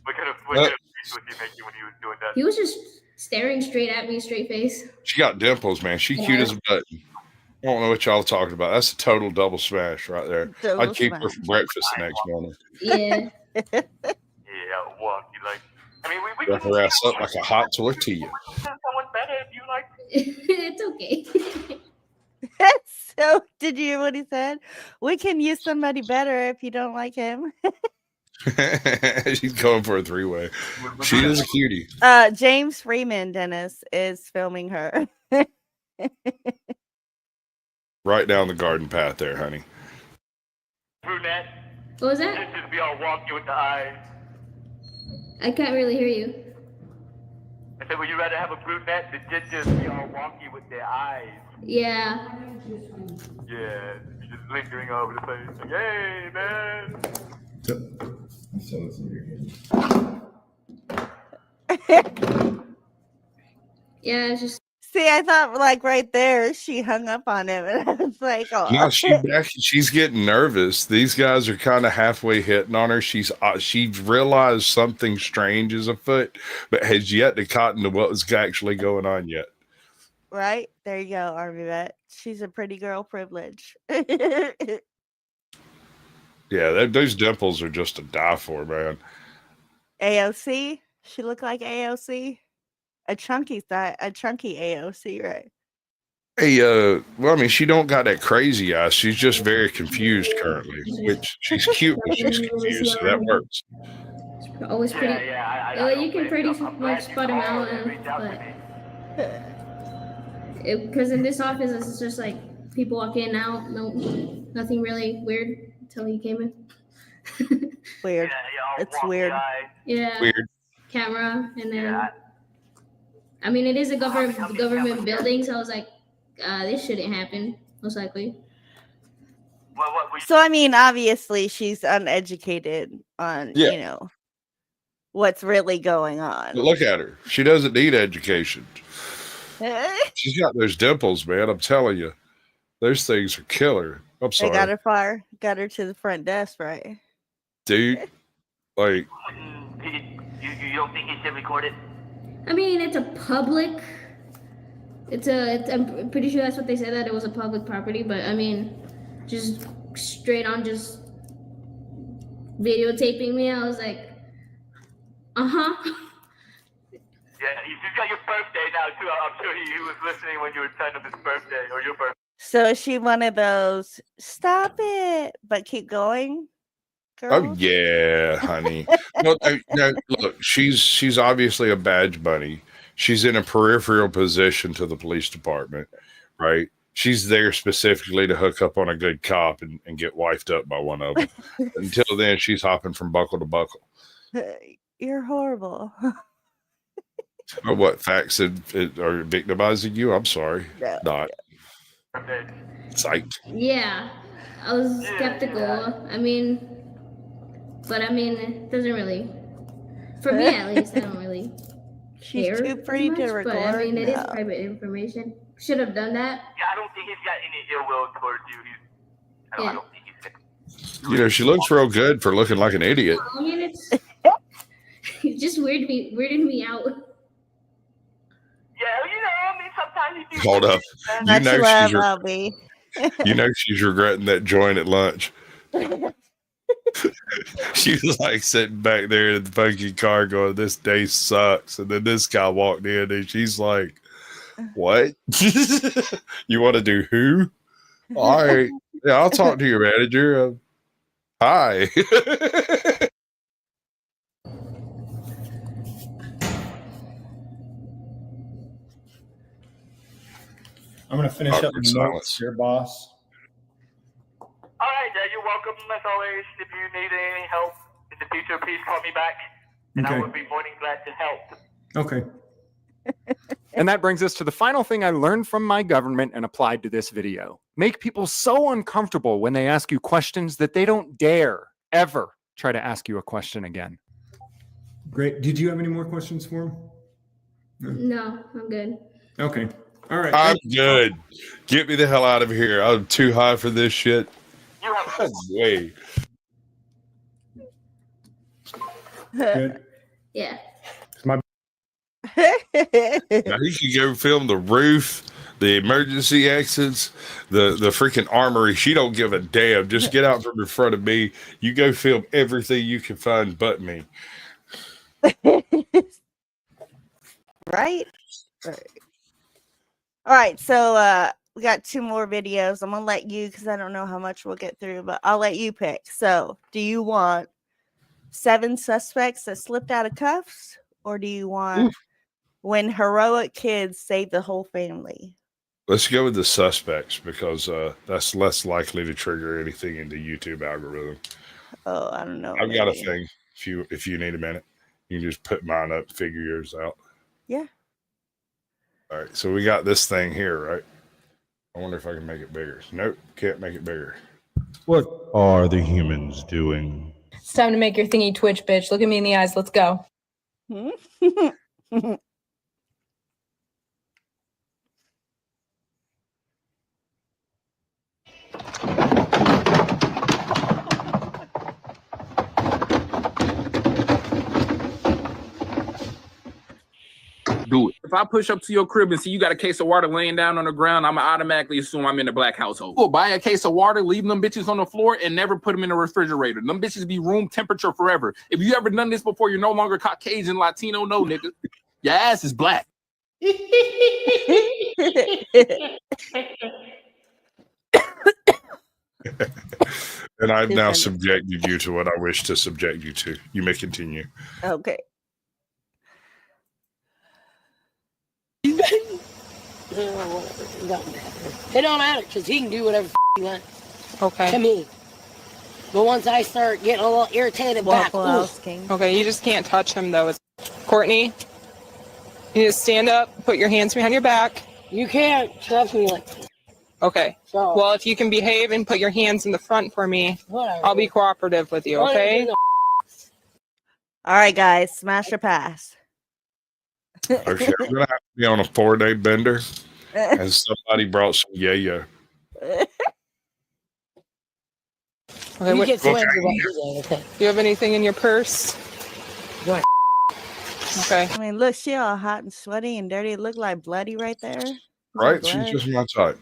What kind of face was he making when he was doing that? He was just staring straight at me, straight face. She got dimples, man. She cute as a button. I don't know what y'all talking about. That's a total double smash right there. I'd keep her for breakfast the next morning. Yeah. Yeah, wonky like. I mean, we Wrap her ass up like a hot tortilla. Someone better if you like. It's okay. So, did you hear what he said? We can use somebody better if you don't like him. She's going for a three-way. She is a cutie. James Freeman, Dennis, is filming her. Right down the garden path there, honey. Brunette. What was that? Just be all wonky with the eyes. I can't really hear you. I said, would you rather have a brunette that just be all wonky with their eyes? Yeah. Yeah, just lingering over the place. Like, hey, man. Yeah, it's just. See, I thought like right there she hung up on him, and I was like, "Oh." No, she's getting nervous. These guys are kind of halfway hitting on her. She's realized something strange is afoot, but has yet to cotton to what was actually going on yet. Right there, you go, Army Vet. She's a pretty girl privilege. Yeah, those dimples are just to die for, man. AOC, she looked like AOC. A chunky AOC, right? Hey, well, I mean, she don't got that crazy eyes. She's just very confused currently, which she's cute, but she's confused, so that works. Always pretty. You can pretty much spot him out, but because in this office, it's just like people walk in and out. No, nothing really weird until he came in. Weird. It's weird. Yeah. Weird. Camera, and then. I mean, it is a government building, so I was like, this shouldn't happen, most likely. So, I mean, obviously, she's uneducated on, you know, what's really going on. But look at her. She doesn't need education. She's got those dimples, man. I'm telling you. Those things are killer. I'm sorry. They got her far. Got her to the front desk, right? Dude, like. You don't think he should record it? I mean, it's a public. I'm pretty sure that's what they said, that it was a public property. But I mean, just straight on, just videotaping me. I was like, Yeah, you just got your birthday now too. I'm sure he was listening when you were telling him his birthday or your birthday. So is she one of those stop it but keep going? Oh Girls? yeah, honey. No, look, she's obviously a badge bunny. She's in a peripheral position to the police department, right? She's there specifically to hook up on a good cop and get wifed up by one of them. Until then, she's hopping from buckle to buckle. You're horrible. Or what facts are victimizing you? I'm sorry, No. not. Psyched. yeah, I was skeptical. I mean, but I mean, it doesn't really, for me at least, I don't really She's care too pretty much, to record. But I mean, it is No. private information. Should have done that. Yeah, I don't think he's got any ill will towards you. I don't think he's. You know, she looks real good for looking like an idiot. I mean, it's just weirded me out. Sometimes you do. Hold up. Much love, Albie. You know she's regretting that joint at lunch. She was like sitting back there in the funky car going, "This day sucks." And then this guy walked in and she's like, "What? You want to do who? All right. Yeah, I'll talk to your manager. Hi." I'm going to finish up the notes here, boss. All right, you're welcome. As always, if you need any help in the future, please call me back, and I would be more than glad to help. Okay. And that brings us to the final thing I learned from my government and applied to this video. Make people so uncomfortable when they ask you questions that they don't dare ever try to ask you a question again. Great. Did you have any more questions for him? No, I'm good. Okay. All right. I'm good. Get me the hell out of here. I'm too high for this shit. Way. Good. Yeah. Now you can go film the roof, the emergency exits, the freaking armory. She don't give a damn. Just get out from in front of me. You go film everything you can find but me. Right? All right, so we got 2 more videos. I'm gonna let you, because I don't know how much we'll get through, but I'll let you pick. So, do you want 7 suspects that slipped out of cuffs, or do you want when heroic kids save the whole family? Let's go with the suspects, because that's less likely to trigger anything in the YouTube algorithm. Oh, I don't know. I've got a thing. If you need a minute, you can just put mine up, figure yours out. Yeah. All right, so we got this thing here, right? I wonder if I can make it bigger. Nope, can't make it bigger. What are the humans doing? It's time to make your thingy twitch, bitch. Look at me in the eyes. Let's go. Do it. If I push up to your crib and see you got a case of water laying down on the ground, I'm gonna automatically assume I'm in a black household. We'll buy a case of water, leave them bitches on the floor, and never put them in the refrigerator. Them bitches be room temperature forever. If you ever done this before, you're no longer Caucasian, Latino, no nigga. Your ass is black. And I've now subjected you to what I wish to subject you to. You may continue. Okay. It don't matter because he can do whatever he wants. Okay. To me. But once I start getting a little irritated back, Okay, you just can't touch him though. Courtney, you just stand up, put your hands behind your back. You can't touch me like that. Okay. So, well, if you can behave and put your hands in the front for me, I'll be cooperative with you, okay? All right, guys, smash or pass. Okay, I'm gonna have to be on a 4-day bender, and somebody brought some yayo. Okay, you what, get swings about you, okay? Do you have anything in your purse? What? Okay. I mean, look, she all hot and sweaty and dirty. It looked like bloody right there. Right? She's just my type.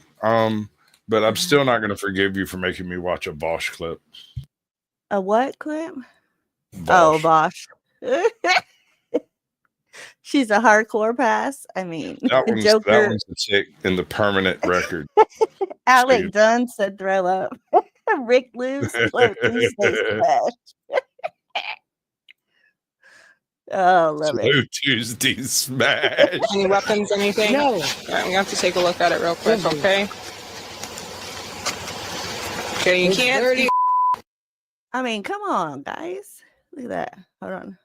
But I'm still not gonna forgive you for making me watch a Vaush clip. A what clip? Vaush. Oh, Vaush. She's a hardcore pass. I mean, That one's a tick in the permanent record. Alec Dunn said throw up. Rick Lewis. Oh, love Slow it. Tuesday smash. Any weapons, anything? No. Yeah, we have to take a look at it real quick, okay? Okay, you can't. Dirty. I mean, come on, guys. Look at that. Hold on.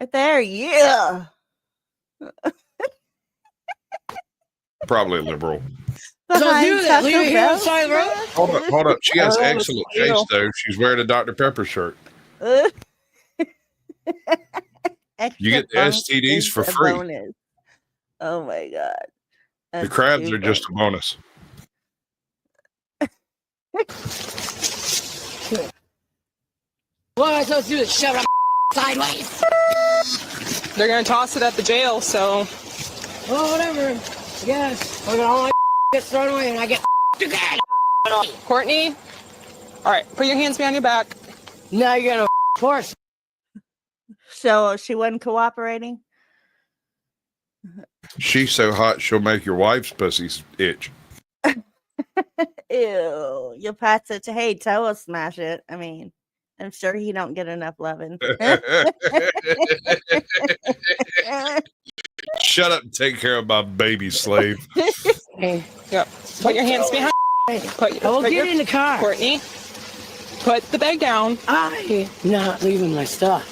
Right there. Yeah. Probably liberal. Behind Taco Leave it here Bell. outside the road. Hold up. She has Oh, excellent it's real. taste, though. She's wearing a Dr. Pepper shirt. You get the Extra STDs funk for is a free. bonus. Oh my god. The That's crabs are stupid. just a bonus. What am I supposed to do? Shove it sideways? They're gonna toss it at the jail, so. Well, whatever. Yes. Look at all my gets thrown away and I get again. Courtney. All right, put your hands behind your back. Now you're gonna force. So she wasn't cooperating. She's so hot she'll make your wife's pussies itch. Ew. You'll pass it to hey, Toe will smash it. I mean, I'm sure he don't get enough loving. Shut up and take care of my baby slave. Yep. Put your hands behind. I will get in the car. Courtney, put the bag down. I'm not leaving my stuff.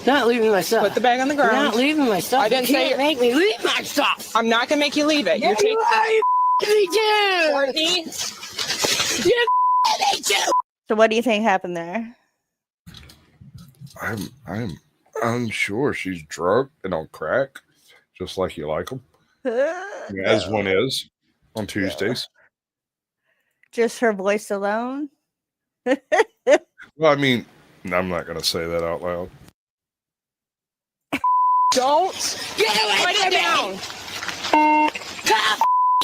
Not leaving my stuff. Put the bag on the ground. Not leaving my stuff. I didn't you say can't make me leave my stuff. I'm not gonna make you leave it. Yeah, You're me too. Courtney. You me too. So what do you think happened there? I'm unsure. She's drunk and on crack, just like you like them, as one is on Tuesdays. Just her voice alone. Well, I mean, I'm not going to say that out loud. Don't get away put from it down. Come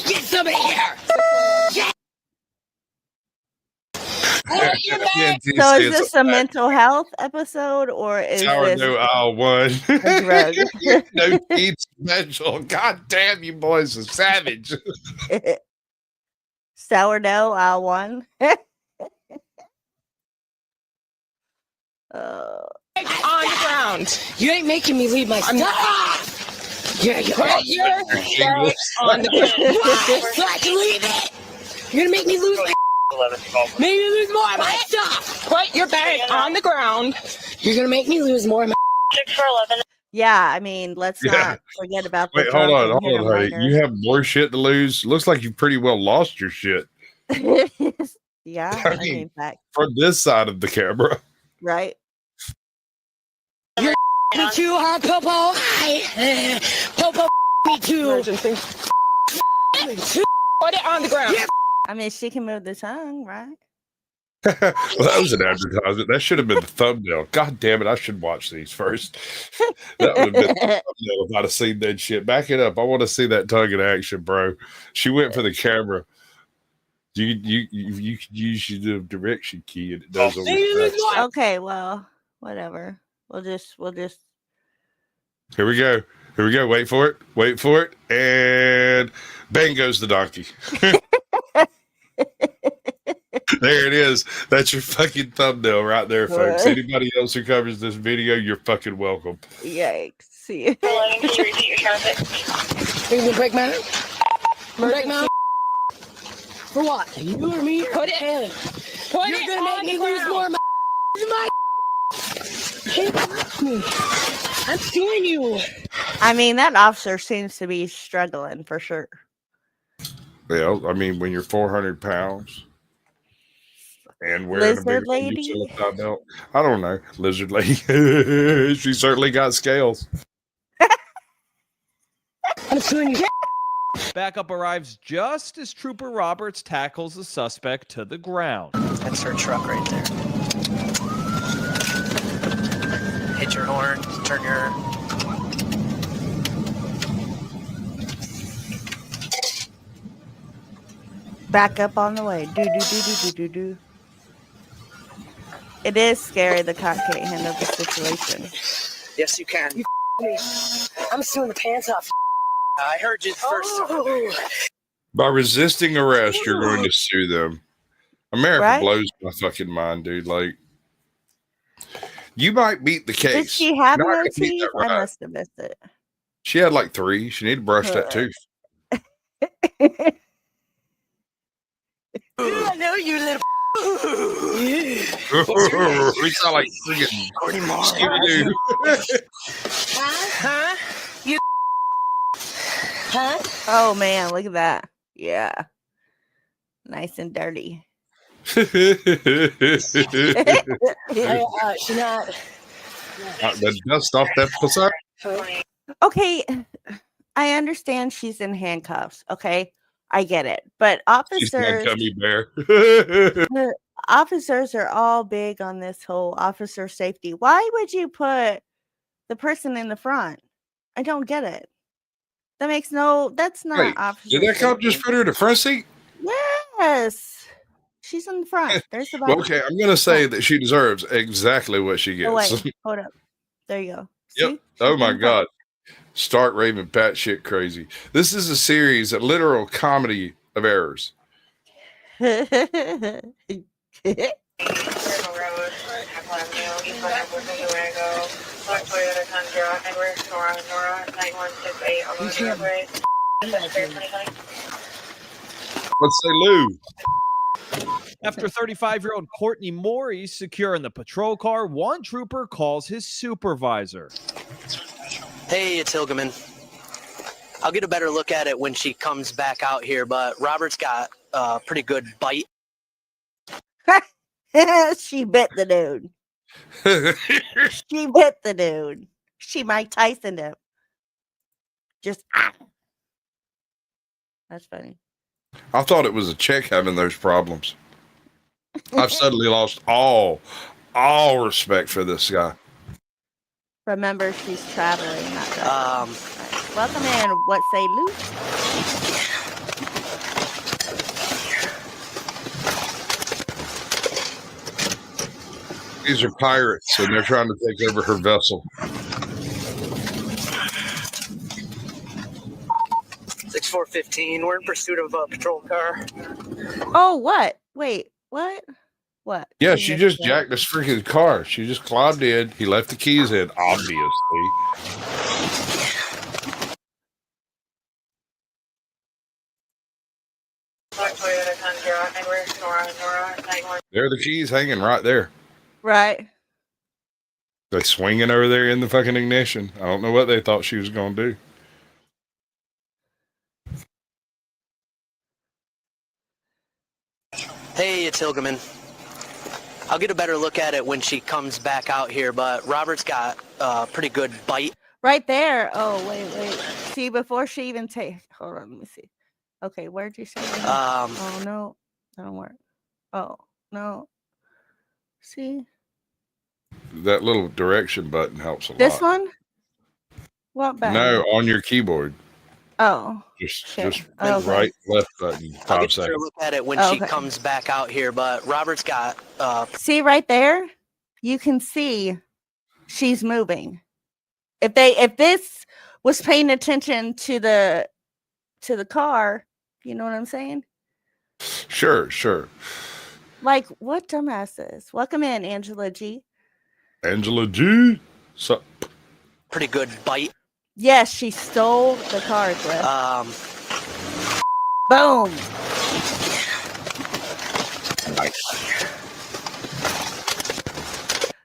get somebody here. Get. So is this a mental health episode or is Sourdough this aisle one? a drug? No teen special. God damn, you boys are savage. Sourdough aisle one. On the ground. You ain't making me leave my stuff. Yeah, you Put your bag on the ground. So I can leave it. You're gonna make me lose my. Make me lose more of my stuff. Put your bag on the ground. You're gonna make me lose more of my. Yeah, I mean, let's not forget about the Wait, hold on, drunk and honey. murder. You have more shit to lose. Looks like you pretty well lost your shit. Yeah, I I mean, mean, fact, from this side of the camera. right? You're me too hard, Popo. Popo, me too. Emergency. Put it on the ground. I mean, she can move the tongue, right? Well, that was an advertisement. That should have been the thumbnail. God damn it, I should watch these first. That would have been the thumbnail if I'd have seen that shit. Back it up. I want to see that tongue in action, bro. She went for the camera. You could use the direction key and it does all that. Okay, well, whatever. We'll just. Here we go. Wait for it. And bang goes the donkey. There it is. That's your fucking thumbnail right there, folks. Anybody else who covers this video, you're fucking welcome. Yikes. See. Can you repeat your counter? You break my break my for what? You or me? Put it. You're gonna make me lose more of my. I'm suing you. I mean, that officer seems to be struggling for sure. Well, I mean, when you're 400 pounds and wearing Lizard a lady? big suicide belt, I don't know. Lizard lady. She certainly got scales. I'm suing you. Backup arrives just as Trooper Roberts tackles the suspect to the ground. That's her truck right there. Hit your horn, turn your... Back up on the way. Do. It is scary the cop can't handle the situation. Yes, you can. I'm suing the pants off. I heard you first. By resisting arrest, you're going to sue them. America Right? blows my fucking mind, dude. Like, you might beat the case. Did she have You're not no gonna beat teeth? that I right. must have missed it. She had like 3. She needed to brush that tooth. I know you little. We sound like freaking Scooby-Doo. Huh? You. Huh? Oh man, look at that. Yeah. Nice and dirty. She's not. The dust off that pussy. Okay, I understand she's in handcuffs. Okay, I get it. But She's not officers, gummy bear. the officers are all big on this whole officer safety. Why would you put the person in the front. I don't get it. That's not Wait, officer did that cop just safety. put her in the front seat? Yes. She's in the front. There's the Well, body. okay, I'm going to say that she deserves exactly what she Oh, gets. wait. Hold up. There you go. Yep. See? Oh She's my in the front. God. Stark raving batshit crazy. This is a series, a literal comedy of errors. Let's say Lou. After 35-year-old Courtney Morey secure in the patrol car, one trooper calls his supervisor. Hey, it's Hilgeman. I'll get a better look at it when she comes back out here, but Robert's got a pretty good bite. She bit the dude. She bit the dude. She Mike Tysoned him. Just That's funny. I thought it was a chick having those problems. I've suddenly lost all respect for this guy. Remember, she's traveling, not driving. Right. Welcome in. What say, Luke? These are pirates, and they're trying to take over her vessel. 6415. We're in pursuit of a patrol car. Oh, what? Wait, what? What? Yeah, she just jacked this freaking car. She just clobbed in. He left the keys in, obviously. There are the keys hanging right there. Right. They're swinging over there in the fucking ignition. I don't know what they thought she was going to do. Hey, it's Hilgeman. I'll get a better look at it when she comes back out here, but Robert's got a pretty good bite. Right there. Oh, wait. See, before she even hold on, let me see. Okay, where'd you say that? Oh, no. That don't work. Oh, no. See? That little direction button helps a lot. This one? What button? No, on your keyboard. Oh. Just Okay. right, left button. I'll 5 get a better seconds. look at it when she comes back out here, but Robert's got See right there? You can see she's moving. If this was paying attention to the car, you know what I'm saying? Sure. Like, what dumbasses? Welcome in, Angela G. Angela G. So, pretty good bite. Yes, she stole the car, Cliff. Boom.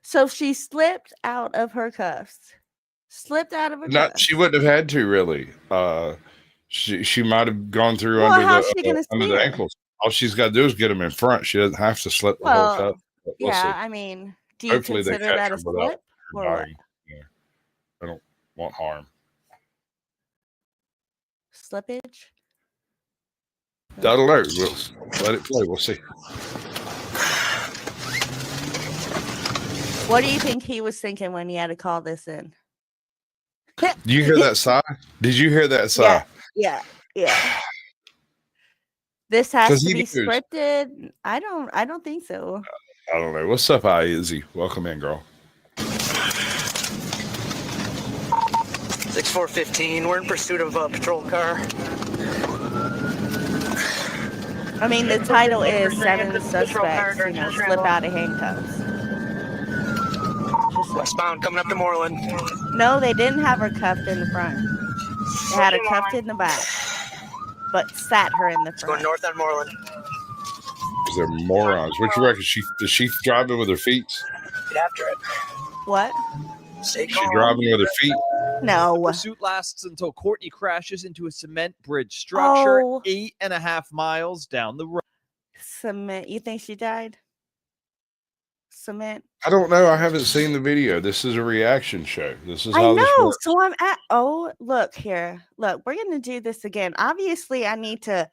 So she slipped out of her cuffs. She wouldn't have had to really. She might have gone through Well, under how's she gonna the steer? ankles. All she's got to do is get them in front. She doesn't have to slip the whole Well, cuff. But we'll yeah, see. I mean, do you Hopefully they consider catch that a her without slip her or what? dying. Yeah. I don't want harm. Slippage? I don't know. We'll let it play. We'll see. What do you think he was thinking when he had to call this in? Do you hear that sigh? Did you hear that sigh? Yeah. This has 'Cause to he be knows. scripted. I don't think so. I don't know. What's up, Izzy? Welcome in, girl. 6415. We're in pursuit of a patrol car. I mean, the title is 7 suspects, slip out of handcuffs. Westbound, coming up to Moreland. No, they didn't have her cuffed in the front. They had her cuffed in the back, but sat her in the Going front. north on Moreland. They're morons. What you reckon? Is she driving with her feet? Get after it. What? Stay She calm. driving with her feet? No. The pursuit lasts until Courtney crashes into a cement bridge structure Oh. 8.5 miles down the road. Cement. You think she died? Cement. I don't know. I haven't seen the video. This is a reaction show. This is I how this know. works. So I'm at. Oh, look here. Look, we're gonna do this again. Obviously, I need to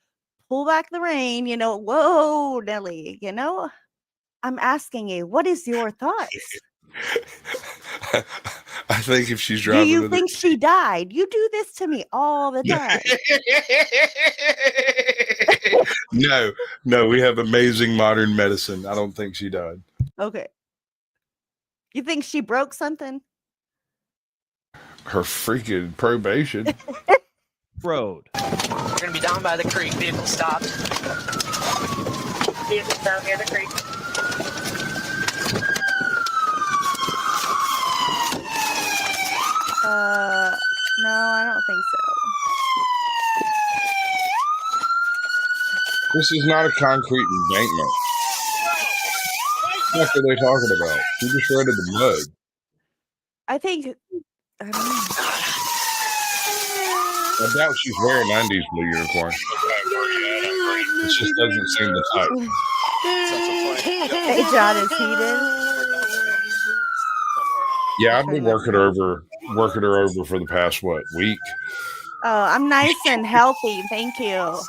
pull back the rein. Whoa, Nelly. I'm asking you, what is your thoughts? I think if she's Do driving, you with think she died? You do this to me all the time. No, we have amazing modern medicine. I don't think she died. Okay. You think she broke something? Her freaking probation. Road. We're gonna be down by the creek. Vehicle stopped. Vehicle down near the creek. No, I don't think so. This is not a concrete embankment. What are they talking about? She just shredded the mud. I think. I don't know. I doubt she's wearing 90s blue uniform. It just doesn't seem the type. AJOT is heated. Yeah, I've been working her over for the past week. Oh, I'm nice and healthy. Thank you,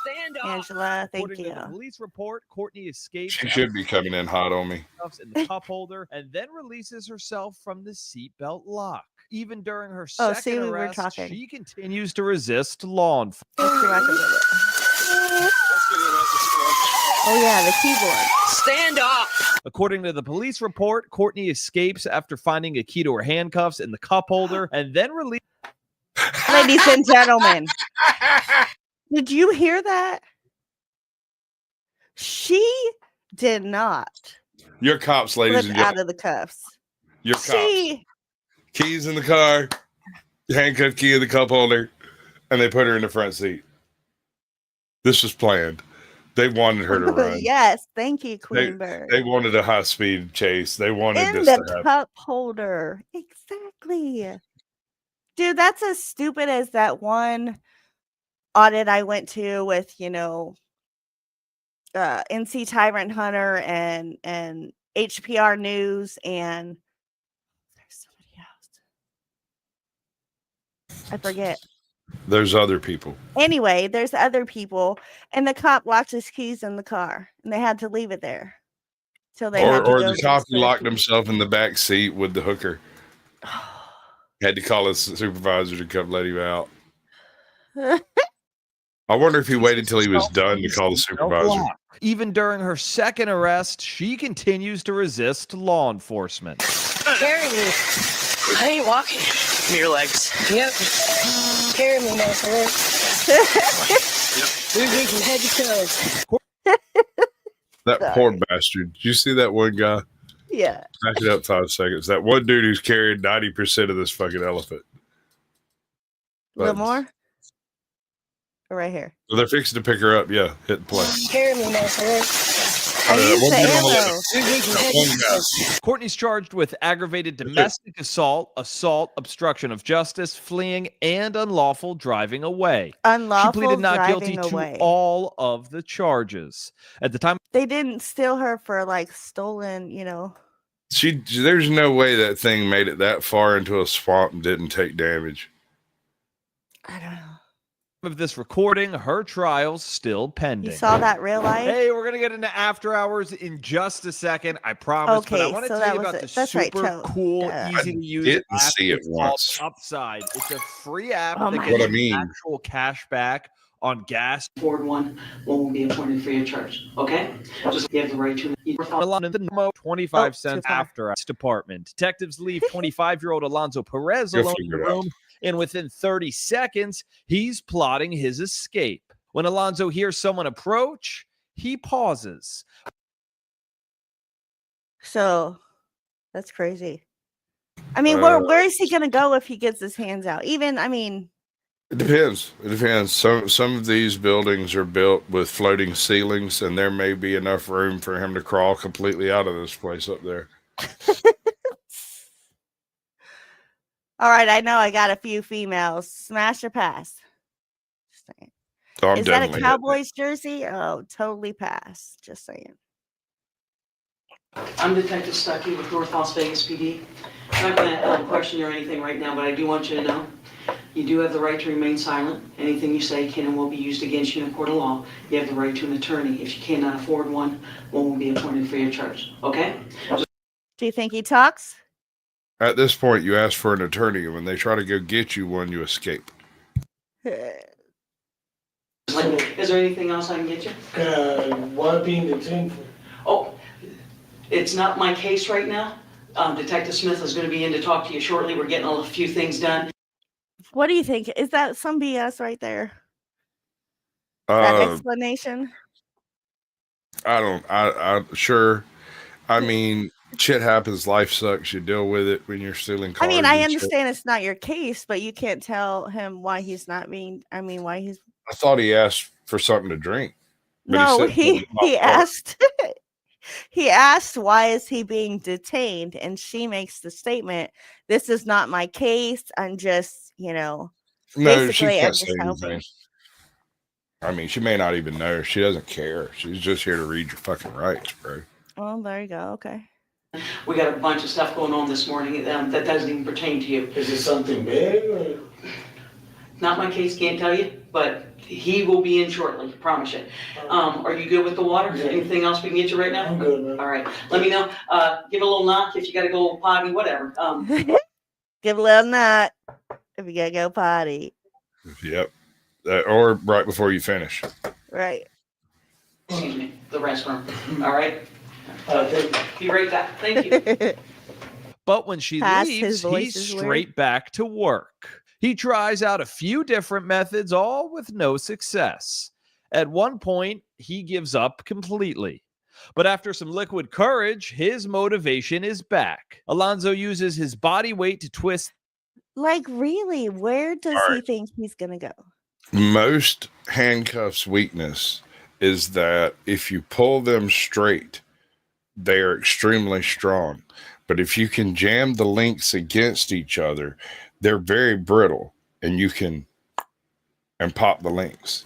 Angela. Thank you. The police report Courtney escapes. She should be coming in hot on me. In the cup holder and then releases herself from the seatbelt lock. Even during her Oh, second see, we were arrest, talking. she continues to resist law enforcement. Oh yeah, the keyboard. Stand up. According to the police report, Courtney escapes after finding a key to her handcuffs in the cup holder and then releases. Ladies and gentlemen, did you hear that? She did not. Your cops, ladies and Slip gentlemen. out of the cuffs. Your cops. She Keys in the car, handcuff key in the cup holder, and they put her in the front seat. This was planned. They wanted her to run. Yes, thank you, Queen Bird. They wanted a high-speed chase. They wanted In this the to happen. cup holder. Exactly. Dude, that's as stupid as that one audit I went to with, NC Tyrant Hunter and HPR News and there's somebody else. I forget. There's other people. Anyway, there's other people, and the cop locked his keys in the car, and they had to leave it there till they had to Or go the to cop the locked himself in the back seat with the hooker. Had to call his supervisor to come let him out. I wonder if he waited till he was done to call the supervisor. Even during her second arrest, she continues to resist law enforcement. Carry me. I ain't walking. Give me your legs. Yep. Carry me now, sir. We're drinking head to toe. That poor bastard. Did you see that one guy? Yeah. Back it up 5 seconds. That one dude who's carrying 90% of this fucking elephant. A little more? Or right here. So they're fixing to pick her up. Yeah, hit play. Carry me now, sir. Courtney's charged with aggravated domestic assault, obstruction of justice, fleeing, and unlawful driving away. Unlawful She pleaded not driving guilty away. to all of the charges. At the time, They didn't steal her for like stolen, There's no way that thing made it that far into a swamp and didn't take damage. I don't know. of this recording, her trial's still pending. You saw that real life? Hey, we're gonna get into after hours in just a second, I promise. Okay, but I want to so tell you that about was the it. That's right, super Toe. cool, Yeah. easy to use Didn't app. see it It's called once. Upside. It's a free app Oh that my gives God. you What I mean. actual cash back on gas. Forward one will be appointed free of charge. Okay? Just you have the right to. Alon in the Nemo, 25 cents after hours department. Detectives leave 25-year-old Alonzo Perez You'll alone in the figure it out. room, and within 30 seconds, he's plotting his escape. When Alonzo hears someone approach, he pauses. So that's crazy. I mean, where is he gonna go if he gets his hands out? Even, I mean, It depends. It depends. Some of these buildings are built with floating ceilings, and there may be enough room for him to crawl completely out of this place up there. all right, I know I got a few females. Smash or pass? Just saying. So I'm Is that a definitely Cowboys jersey? Oh, totally pass. Just saying. I'm Detective Stuckey with North Las Vegas PD. I'm not going to question you or anything right now, but I do want you to know you do have the right to remain silent. Anything you say can and will be used against you in a court of law. You have the right to an attorney. If you cannot afford one will be appointed free of charge. Okay? Do you think he talks? At this point, you ask for an attorney, and when they try to go get you one, you escape. Is there anything else I can get you? What being detained for? Oh, it's not my case right now. Detective Smith is going to be in to talk to you shortly. We're getting a few things done. What do you think? Is that some BS right there? That explanation? I sure. I mean, shit happens. Life sucks. You deal with it when you're stealing cars. I mean, I understand it's not your case, but you can't tell him why he's not being. I mean, why he's. I thought he asked for something to drink. No, he asked. He asked, why is he being detained? And she makes the statement, this is not my case. I'm just, No, basically, she I'm can't just say helping. anything. I mean, she may not even know. She doesn't care. She's just here to read your fucking rights, bro. Oh, there you go. Okay. We got a bunch of stuff going on this morning that doesn't even pertain to you. Is it something big? Or? Not my case, can't tell you, but he will be in shortly, promise you. Are you good with the water? Yeah. Anything else we can get you right now? I'm good, man. All right, let me know. Give a little knock if you gotta go potty, whatever. Give a little nut if you gotta go potty. Yep. Or right before you finish. Right. Excuse me, the restroom. All right. Be right back. Thank you. But when she Pass, leaves, his voice he's is weird. straight back to work. He tries out a few different methods, all with no success. At one point, he gives up completely. But after some liquid courage, his motivation is back. Alonzo uses his body weight to twist. Like, really, where does he think he's gonna go? Most handcuffs' weakness is that if you pull them straight, they are extremely strong. But if you can jam the links against each other, they're very brittle, and you can pop the links.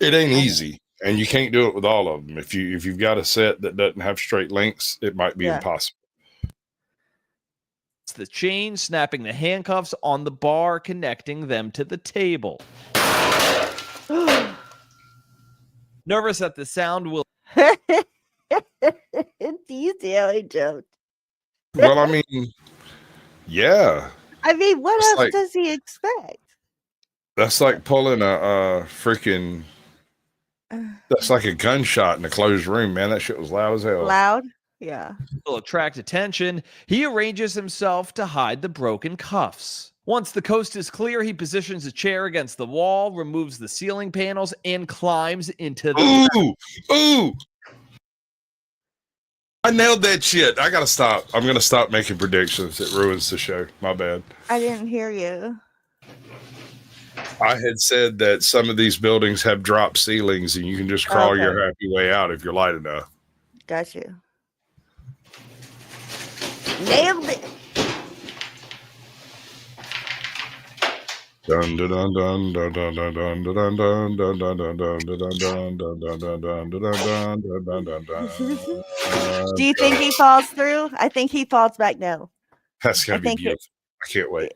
It ain't easy, and you can't do it with all of them. If you've got a set that doesn't have straight links, it might be impossible. It's the chain, snapping the handcuffs on the bar, connecting them to the table. Nervous that the sound will. You silly joke. Well, I mean, yeah. I mean, what It's else like- does he expect? That's like pulling a freaking. That's like a gunshot in a closed room, man. That shit was loud as hell. Loud? Yeah. Will attract attention. He arranges himself to hide the broken cuffs. Once the coast is clear, he positions a chair against the wall, removes the ceiling panels, and climbs into the. Ooh! I nailed that shit. I gotta stop. I'm gonna stop making predictions. It ruins the show. My bad. I didn't hear you. I had said that some of these buildings have drop ceilings, and you can just crawl your happy way out if you're light enough. Got you. Nailed it. Dun dun dun dun dun dun dun dun dun dun dun dun dun dun dun dun dun dun dun dun. Do you think he falls through? I think he falls back now. That's gonna be beautiful. I can't wait.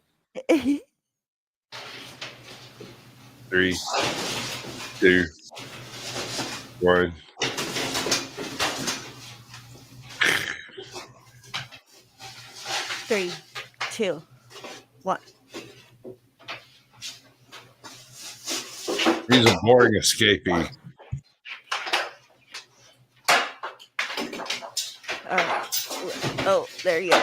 3, 2, 1. Three, 2, 1. He's a boring escapee. Oh, there he is.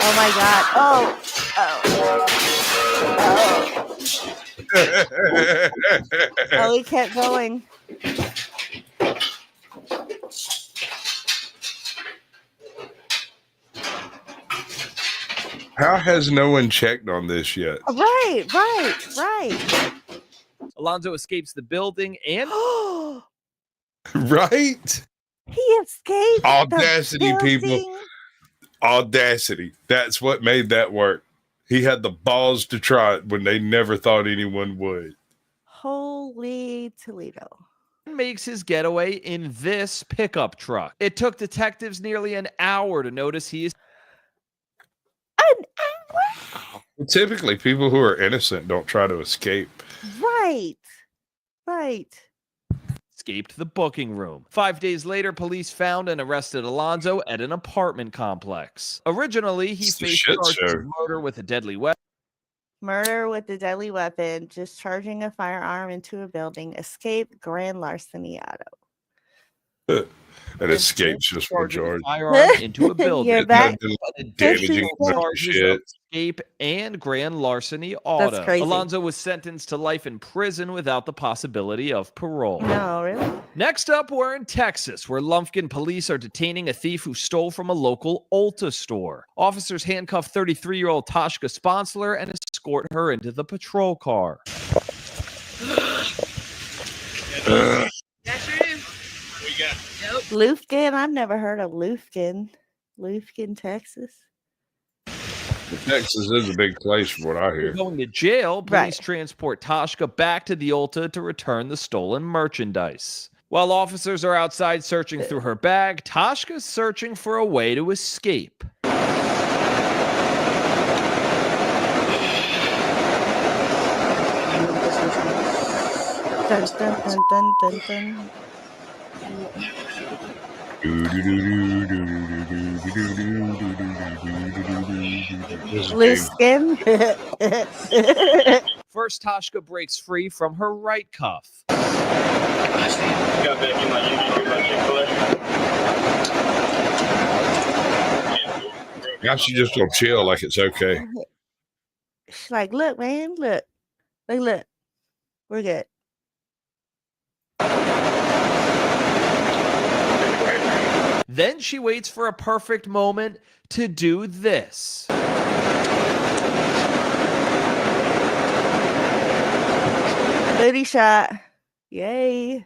Oh my God. Oh. Oh, he kept going. How has no one checked on this yet? Right. Alonzo escapes the building and. Right? He escaped. Audacity, the people. building. Audacity. That's what made that work. He had the balls to try it when they never thought anyone would. Holy Toledo. Makes his getaway in this pickup truck. It took detectives nearly an hour to notice he is. Typically, people who are innocent don't try to escape. Right. escaped the booking room. 5 days later, police found and arrested Alonzo at an apartment complex. Originally, he faced charges of murder with a deadly weapon. Murder with a deadly weapon, discharging a firearm into a building, escape, grand larceny auto. An escape's just for George. Firearm into a building. You're back. Damaging Charges of escape and grand larceny auto. That's crazy. Alonzo was sentenced to life in prison without the possibility of parole. No, really? Next up, we're in Texas, where Lumpkin police are detaining a thief who stole from a local Ulta store. Officers handcuff 33-year-old Toshka Sponsler and escort her into the patrol car. Lufkin? I've never heard of Lufkin. Lufkin, Texas. Texas is a big place from what I hear. Going to jail, police transport Toshka back to the Ulta to return the stolen merchandise. While officers are outside searching through her bag, Toshka's searching for a way to escape. Dun, dun, dun, dun, dun, dun. Loose skin. First, Toshka breaks free from her right cuff. Now she just gonna chill like it's okay. She's like, look, man, look. Look. We're good. Then she waits for a perfect moment to do this. Booty shot. Yay.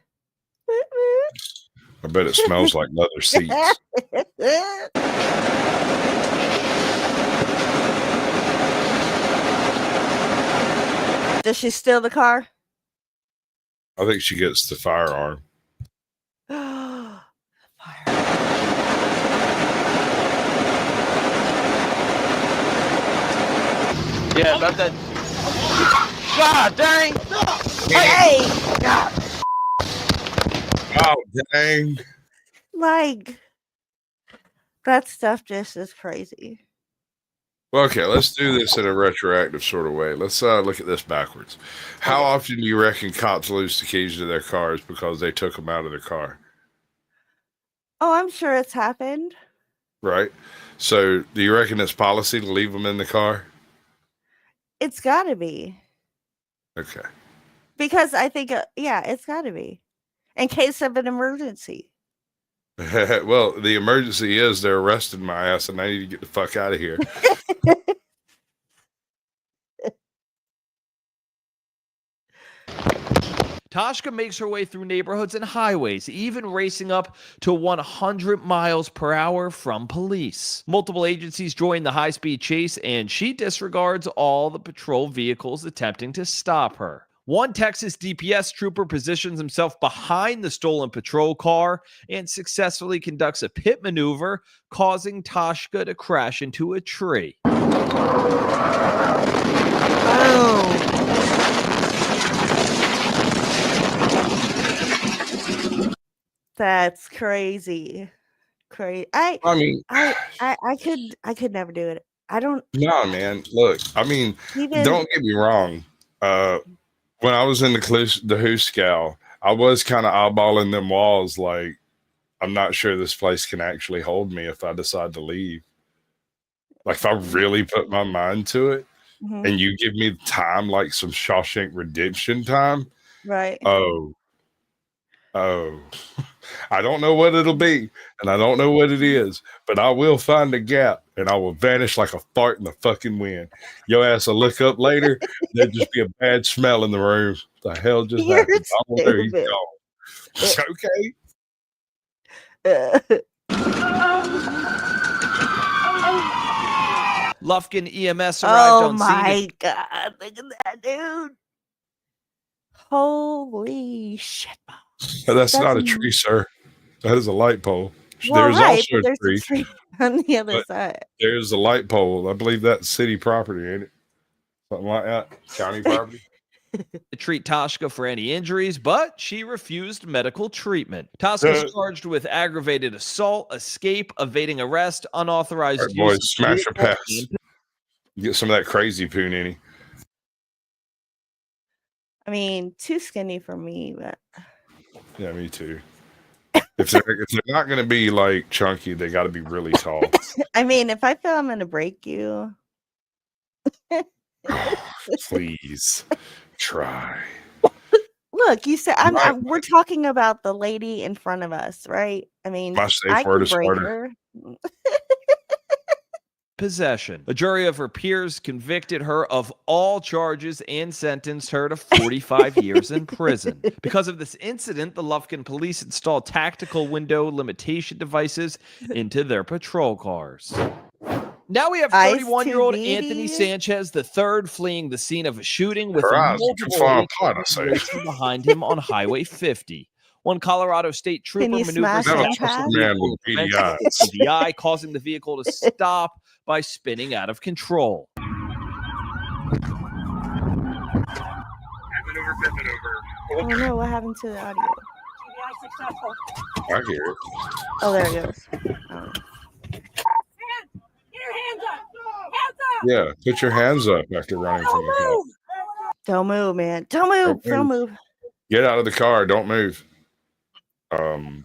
I bet it smells like leather seats. Does she steal the car? I think she gets the firearm. Yeah, about that. God dang! Hey! Oh, dang. Like, that stuff just is crazy. Well, okay, let's do this in a retroactive sort of way. Let's look at this backwards. How often do you reckon cops lose the keys to their cars because they took them out of their car? Oh, I'm sure it's happened. Right? So do you reckon it's policy to leave them in the car? It's got to be. Okay. Because I think, yeah, it's got to be. In case of an emergency. Well, the emergency is they're arresting my ass and I need to get the fuck out of here. Toshka makes her way through neighborhoods and highways, even racing up to 100 miles per hour from police. Multiple agencies join the high-speed chase, and she disregards all the patrol vehicles attempting to stop her. One Texas DPS trooper positions himself behind the stolen patrol car and successfully conducts a pit maneuver, causing Toshka to crash into a tree. Oh. That's crazy. I could never do it. I don't. No, man. Look, I mean, don't get me wrong. When I was in the Hooskow, I was kind of eyeballing them walls like, I'm not sure this place can actually hold me if I decide to leave. Like, if I really put my mind to it, and you give me time, like some Shawshank Redemption time. Right. Oh. I don't know what it'll be, and I don't know what it is, but I will find a gap, and I will vanish like a fart in the fucking wind. Your ass will look up later, there'll just be a bad smell in the room. What the hell just happened? I wonder he's gone. Okay. Lufkin EMS arrived on scene. Oh my God, look at that dude. Holy shit. That's not a tree, sir. That is a light pole. Well, there's right, also there's a tree on the other side. There's a light pole. I believe that's city property, ain't it? Something like that. County property. to treat Toshka for any injuries, but she refused medical treatment. Toshka's charged with aggravated assault, escape, evading arrest, unauthorized All right, use boys, of smash your vehicle, pass. Get some of that crazy punini. I mean, too skinny for me, but Yeah, me too. If they're not going to be like chunky, they got to be really tall. I mean, if I feel I'm going to break you. Please try. Look, you said we're talking about the lady in front of us, right? I mean, My safe I word could is break smarter. her. possession. A jury of her peers convicted her of all charges and sentenced her to 45 years in prison. Because of this incident, the Lufkin police installed tactical window limitation devices into their patrol cars. Now we have 31-year-old Anthony Sanchez III fleeing the scene of a shooting with multiple behind him on Highway 50. One Colorado State trooper maneuvers PDI, causing the vehicle to stop by spinning out of control. Oh no, what happened to the audio? I hear it. Oh, there it goes. Oh. Yeah, put your hands up after running from the car. Don't move, man. Don't move. Don't move. Get out of the car. Don't move. Don't move!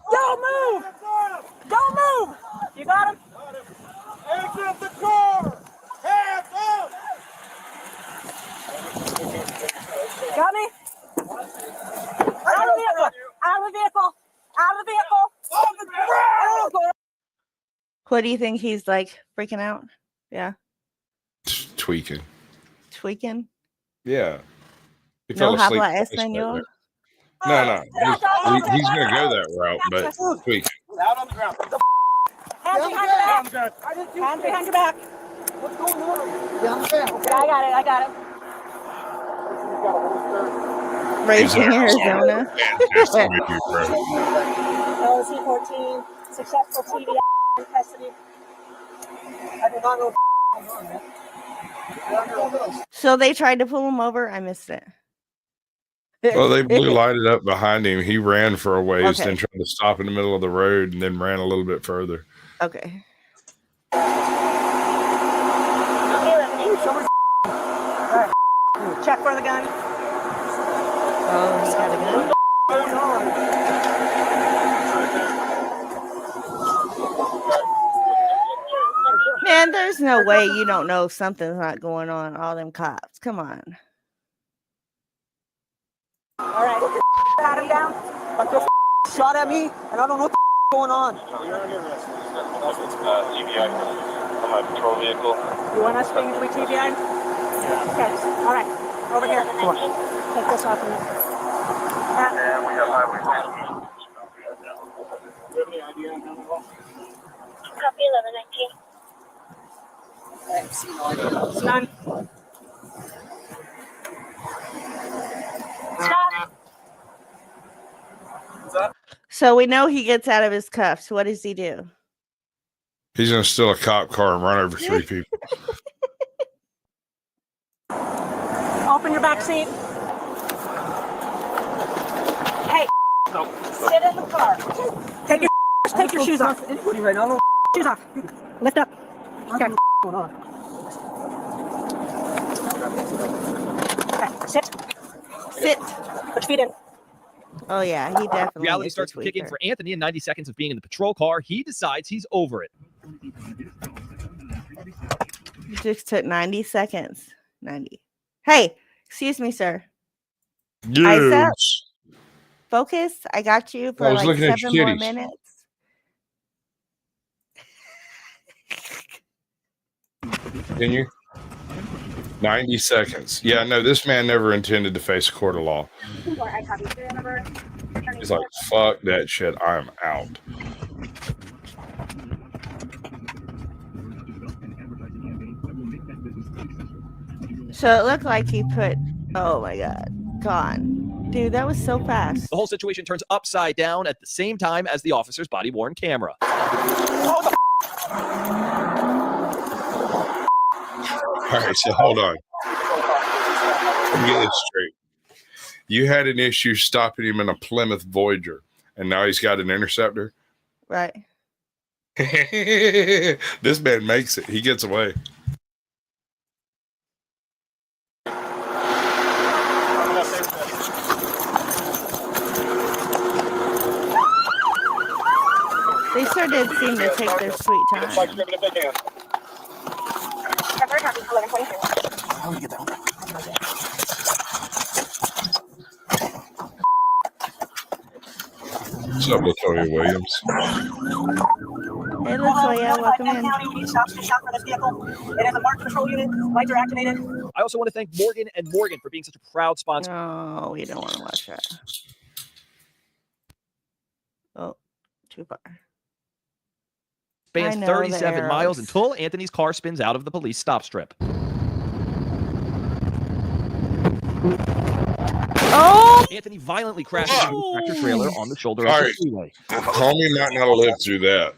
Don't move! You got him? Hands up the car! Hands up! Got me? Out of the vehicle! Out of the vehicle! Out of the vehicle! On the ground! What do you think he's like freaking out? Yeah. Tweaking. Tweaking? Yeah. He No fell asleep. habla español? No. He's going to go that route, but tweaking. Out on the ground. Hands behind your back. Hands behind your back. What's going on? Yeah, I got it. Racing Arizona. LC 14, successful TBI in custody. I did not know. So they tried to pull him over. I missed it. Well, they blue lighted up behind him. He ran for a ways, Okay. then tried to stop in the middle of the road, and then ran a little bit further. Okay. Alright. Check for the gun. Oh, he's got a gun? Man, there's no way you don't know something's not going on. All them cops. Come on. Alright. Pat him down. But the shot at me, and I don't know what's going on. TBI from my patrol vehicle. You want us being to be TBI? Yeah. Okay. Alright. Over here. Come on. Take this off of me. And we have highway 50. Do you have any idea on how to go? Copy 1119. Done. Stop. So we know he gets out of his cuffs. What does he do? He's going to steal a cop car and run over 3 people. Open your back seat. Hey. Sit in the car. Take your shoes off. Anybody right now? Shoes off. Lift up. Okay. Going on? Okay. Sit. Sit. Put your feet in. Oh, yeah. He definitely Reality is starts a kicking tweaker. for Anthony in 90 seconds of being in the patrol car. He decides he's over it. It just took 90 seconds. 90. Hey, excuse me, sir. Isaac, focus. I got you for I was like looking at 7 your more titties. minutes. Can you? 90 seconds. Yeah, no, this man never intended to face a court of law. He's like, fuck that shit. I'm out. So it looked like he put, oh my God, gone. Dude, that was so fast. The whole situation turns upside down at the same time as the officer's body-worn camera. All right, so hold on. Let me get this straight. You had an issue stopping him in a Plymouth Voyager, and now he's got an Interceptor. Right. This man makes it. He gets away. They sure did seem to take their sweet time. What's up, Latoya Williams? Hey, Latoya, welcome in. We need stop for this vehicle. It is a marked patrol unit. Lights are activated. I also want to thank Morgan and Morgan for being such a proud sponsor. Oh, we don't want to watch that. Oh, too far. Spans 37 miles until Anthony's car spins out of the police stop strip. Oh! Anthony violently crashes into a tractor trailer on the shoulder of the freeway. Homie might not have lived through that.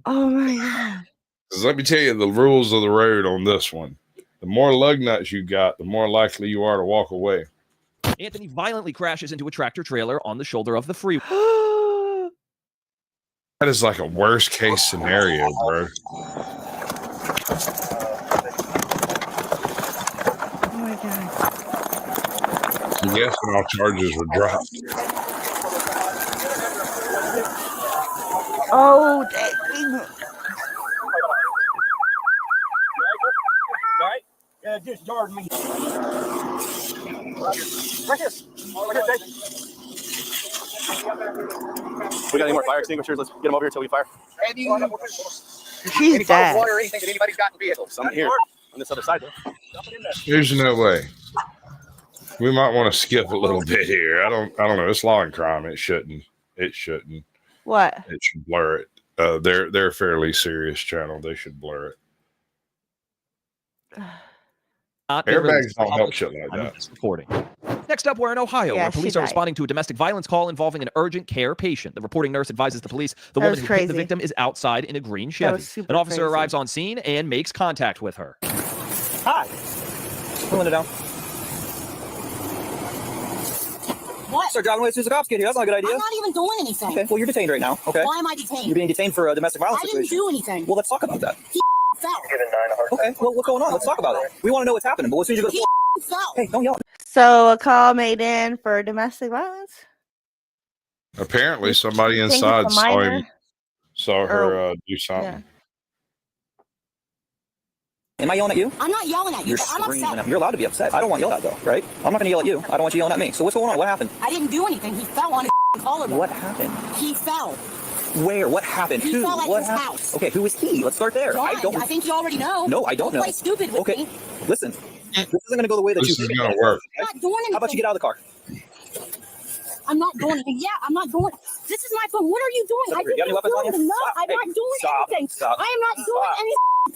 Oh my God. 'Cause let me tell you the rules of the road on this one. The more lug nuts you got, the more likely you are to walk away. Anthony violently crashes into a tractor trailer on the shoulder of the freeway. That is like a worst case scenario, bro. Oh my God. I'm guessing all charges were dropped. Oh, dang. All right? Yeah, just yard me. Right here. Right here, Dave. We got any more fire extinguishers? Let's get them over here until we fire. She's dead. Water or anything that anybody's got in the vehicle. Some here on this other side, though. There's no way. We might want to skip a little bit here. I don't know. It's law and crime. It shouldn't. What? It should blur it. They're a fairly serious channel. They should blur it. Airbags don't help shit like that. Reporting. Next up, we're in Ohio, where police are responding to a domestic violence call involving an urgent care patient. The reporting nurse advises the police the woman who hit the victim is outside in a green Chevy. An officer arrives on scene and makes contact with her. Hi. Pulling it down. What? Start driving away as soon as the cops get here. That's not a good idea. I'm not even doing anything. Okay, well, you're detained right now. Okay. Why am I detained? You're being detained for a domestic violence I situation. didn't do anything. Well, let's talk about that. He fell. Okay, well, what's going on? Let's talk about it. We want to know what's happening, but as soon as you go to He fell. Hey, don't yell. So a call made in for domestic violence? Apparently, somebody Think it's inside a minor? saw her do something. Yeah. Am I yelling at you? I'm not yelling at you. You're I'm screaming upset. at me. You're allowed to be upset. I don't want yelled at, though, right? I'm not going to yell at you. I don't want you yelling at me. So what's going on? What happened? I didn't do anything. He fell on his collarbone. What happened? He fell. Where? What happened? He Who? fell at What his happened? house. Okay, who is he? Let's start there. John, I think you already know. No, I don't know. Play stupid with Okay, me. listen. This isn't going to go the way that This you is think. going to work. I'm not doing anything. How about you get out of the car? I'm not doing anything. Yeah, I'm not doing. This is my phone. What are you doing? I You got any weapons on you? No, Stop. I'm Hey, not doing stop. anything. Stop. I am not doing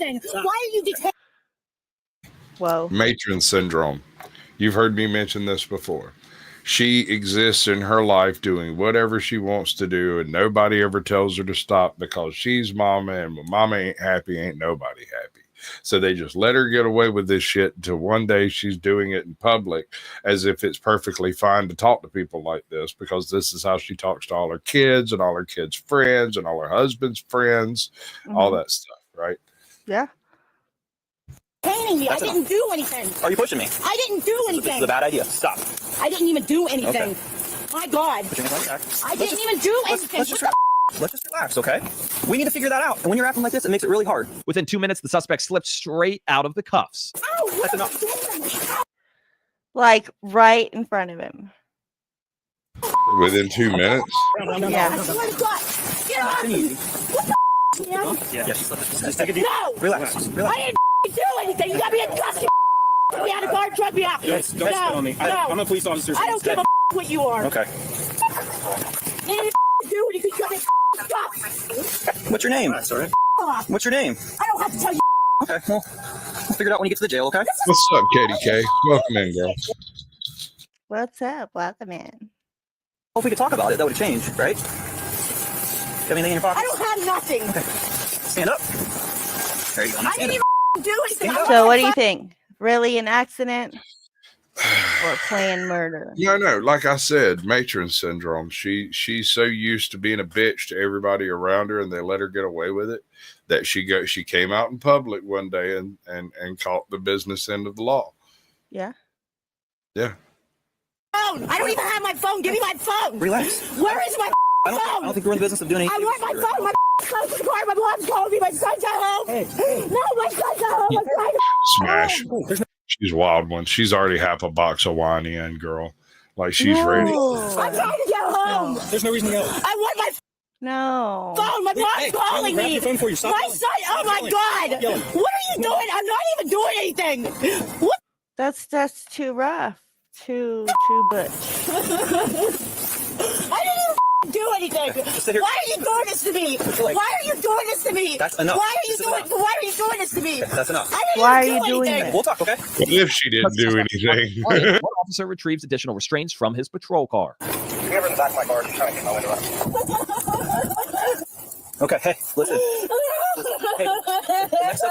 anything. Why are you detained? Whoa. Matron syndrome. You've heard me mention this before. She exists in her life doing whatever she wants to do, and nobody ever tells her to stop because she's mama, and when mama ain't happy, ain't nobody happy. So they just let her get away with this shit until one day she's doing it in public as if it's perfectly fine to talk to people like this, because this is how she talks to all her kids and all her kids' friends and all her husband's friends, all that stuff, right? Yeah. Detaining me. I didn't do anything. Are you pushing me? I didn't do This anything. is a bad idea. Stop. I didn't even do anything. Okay. My God. Put your hands on your back. I didn't even do anything. Let's just relax, okay? We need to figure that out. And when you're acting like this, it makes it really hard. Within 2 minutes, the suspect slipped straight out of the cuffs. That's enough. Like right in front of him. Within 2 minutes? Yeah. I swear to God. Get off me. What the Yeah. Just take a deep. No. Relax. I didn't do anything. You got me in custody. We had a guard drug me out. Don't spit on me. I'm a police officer. I don't give a what you are. Okay. You didn't do anything. You got me stuck. What's your name? Sorry. What's your name? I don't have to tell you. Okay, well, we'll figure it out when you get to the jail, okay? What's up, Katie K? Welcome in, girl. What's up? Welcome in. Well, if we could talk about it, that would have changed, right? Got anything in your pocket? I don't have nothing. Okay. Stand up. There you go. I didn't even do anything. So what do you think? Really an accident? or planned murder. No. Like I said, matron syndrome. She's so used to being a bitch to everybody around her, and they let her get away with it that she came out in public one day and caught the business end of the law. Yeah. Yeah. Phone. I don't even have my phone. Give me my phone. Relax. Where is my phone? I don't think we're in the business of doing anything. I want my phone. My phone's in the car. My mom's calling me. My son's at home. No, my son's at home. I'm trying to Smash. She's a wild one. She's already half a box of wine in, girl. Like she's ready. I'm trying to get home. There's no reason to go. I want my phone. My mom's calling grab me. your phone for you. Stop My calling. son. Oh my God. What are you doing? I'm not even doing anything. What? That's too rough. Too butch. I didn't even do anything. Why are you doing this to me? Why are you doing this to me? That's enough. Why are you doing this to me? That's enough. Why are you doing anything. this? We'll talk, okay? What if she didn't do anything? One officer retrieves additional restraints from his patrol car. Give her the back of my car. I'm trying to get my window up. Okay, hey, listen. Hey, next up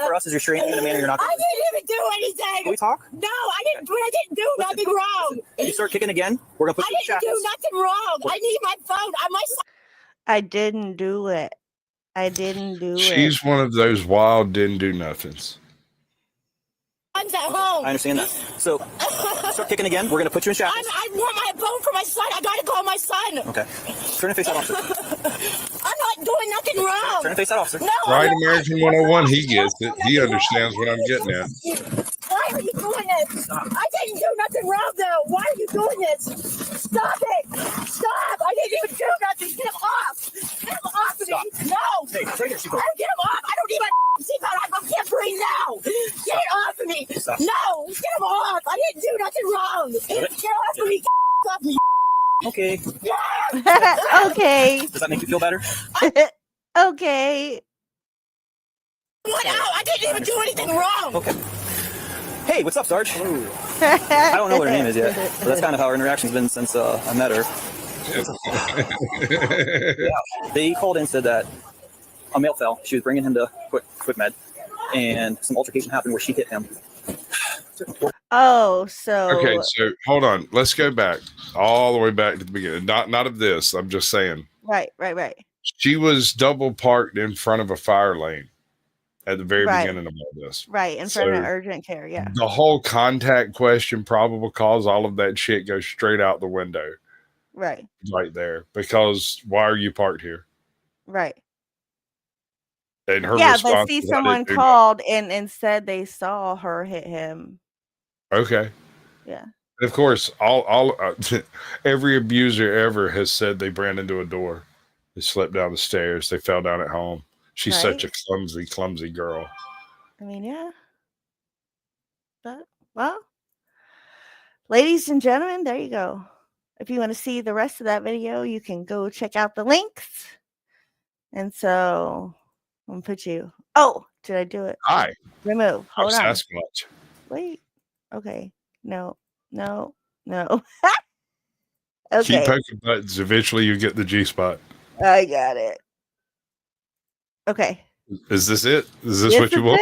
for us is restraining you in a manner you're not. I didn't even do anything. Can we talk? No, I didn't do nothing wrong. If you start kicking again, we're gonna put you in I didn't do nothing wrong. I need my phone. I didn't do it. She's one of those wild didn't do nothings. Son's at home. I understand that. So, start kicking again. We're gonna put you in shackles. I want my phone for my son. I gotta call my son. Okay. Turn and face that officer. I'm not doing nothing wrong. Turn and face that officer. No. Right, American 101. He gets it. He understands what I'm getting at. Why are you doing this? I didn't do nothing wrong though. Why are you doing this? Stop it. Stop. I didn't even do nothing. Get him off. Get him off of me. No. Hey, take your seatbelt. Get him off. I don't need my seatbelt. I can't breathe now. Get it off of me. Stop. No. Get him off. I didn't do nothing wrong. Get off of me. Get off me. Okay. Okay. Does that make you feel better? Okay. What out? I didn't even do anything wrong. Okay. Hey, what's up, Sarge? I don't know what her name is yet, but that's kind of how her interaction's been since I met her. Yeah. They called in and said that a male fell. She was bringing him to quick med, and some altercation happened where she hit him. Oh, so Okay, so hold on. Let's go back all the way back to the beginning. Not of this. I'm just saying. Right. She was double parked in front of a fire lane at the very beginning of all this. Right, in front of urgent care, yeah. The whole contact question, probable cause, all of that shit goes straight out the window. Right. Right there. Because why are you parked here? Right. And her yeah, response but see, was, someone called and said they saw her hit him. Okay. Yeah. And of course, all every abuser ever has said they ran into a door. They slipped down the stairs. They fell down at home. She's such a clumsy girl. I mean, yeah. But, well, ladies and gentlemen, there you go. If you want to see the rest of that video, you can go check out the links. And so I'm going to put you. Oh, did I do it? Hi. Remove. Hold on. Sasquatch. Wait. Okay. No. Okay. Keep poking buttons. Eventually you get the G spot. I got it. Okay. Is this it? Is this what you want?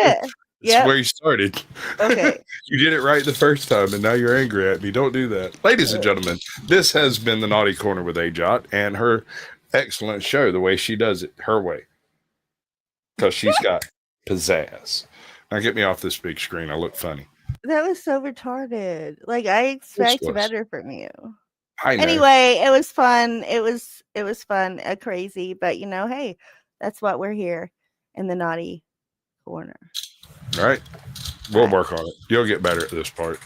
Yeah. Where you started. Okay. You did it right the first time, and now you're angry at me. Don't do that. Ladies and gentlemen, this has been the Naughty Corner with AJOT and her excellent show, the way she does it, her way. Because she's got pizzazz. Now get me off this big screen. I look funny. That was so retarded. Like, I expect better from you. I know. Anyway, it was fun. It was fun, crazy, but hey, that's what we're here in the Naughty Corner. All right. We'll work on it. You'll get better at this part.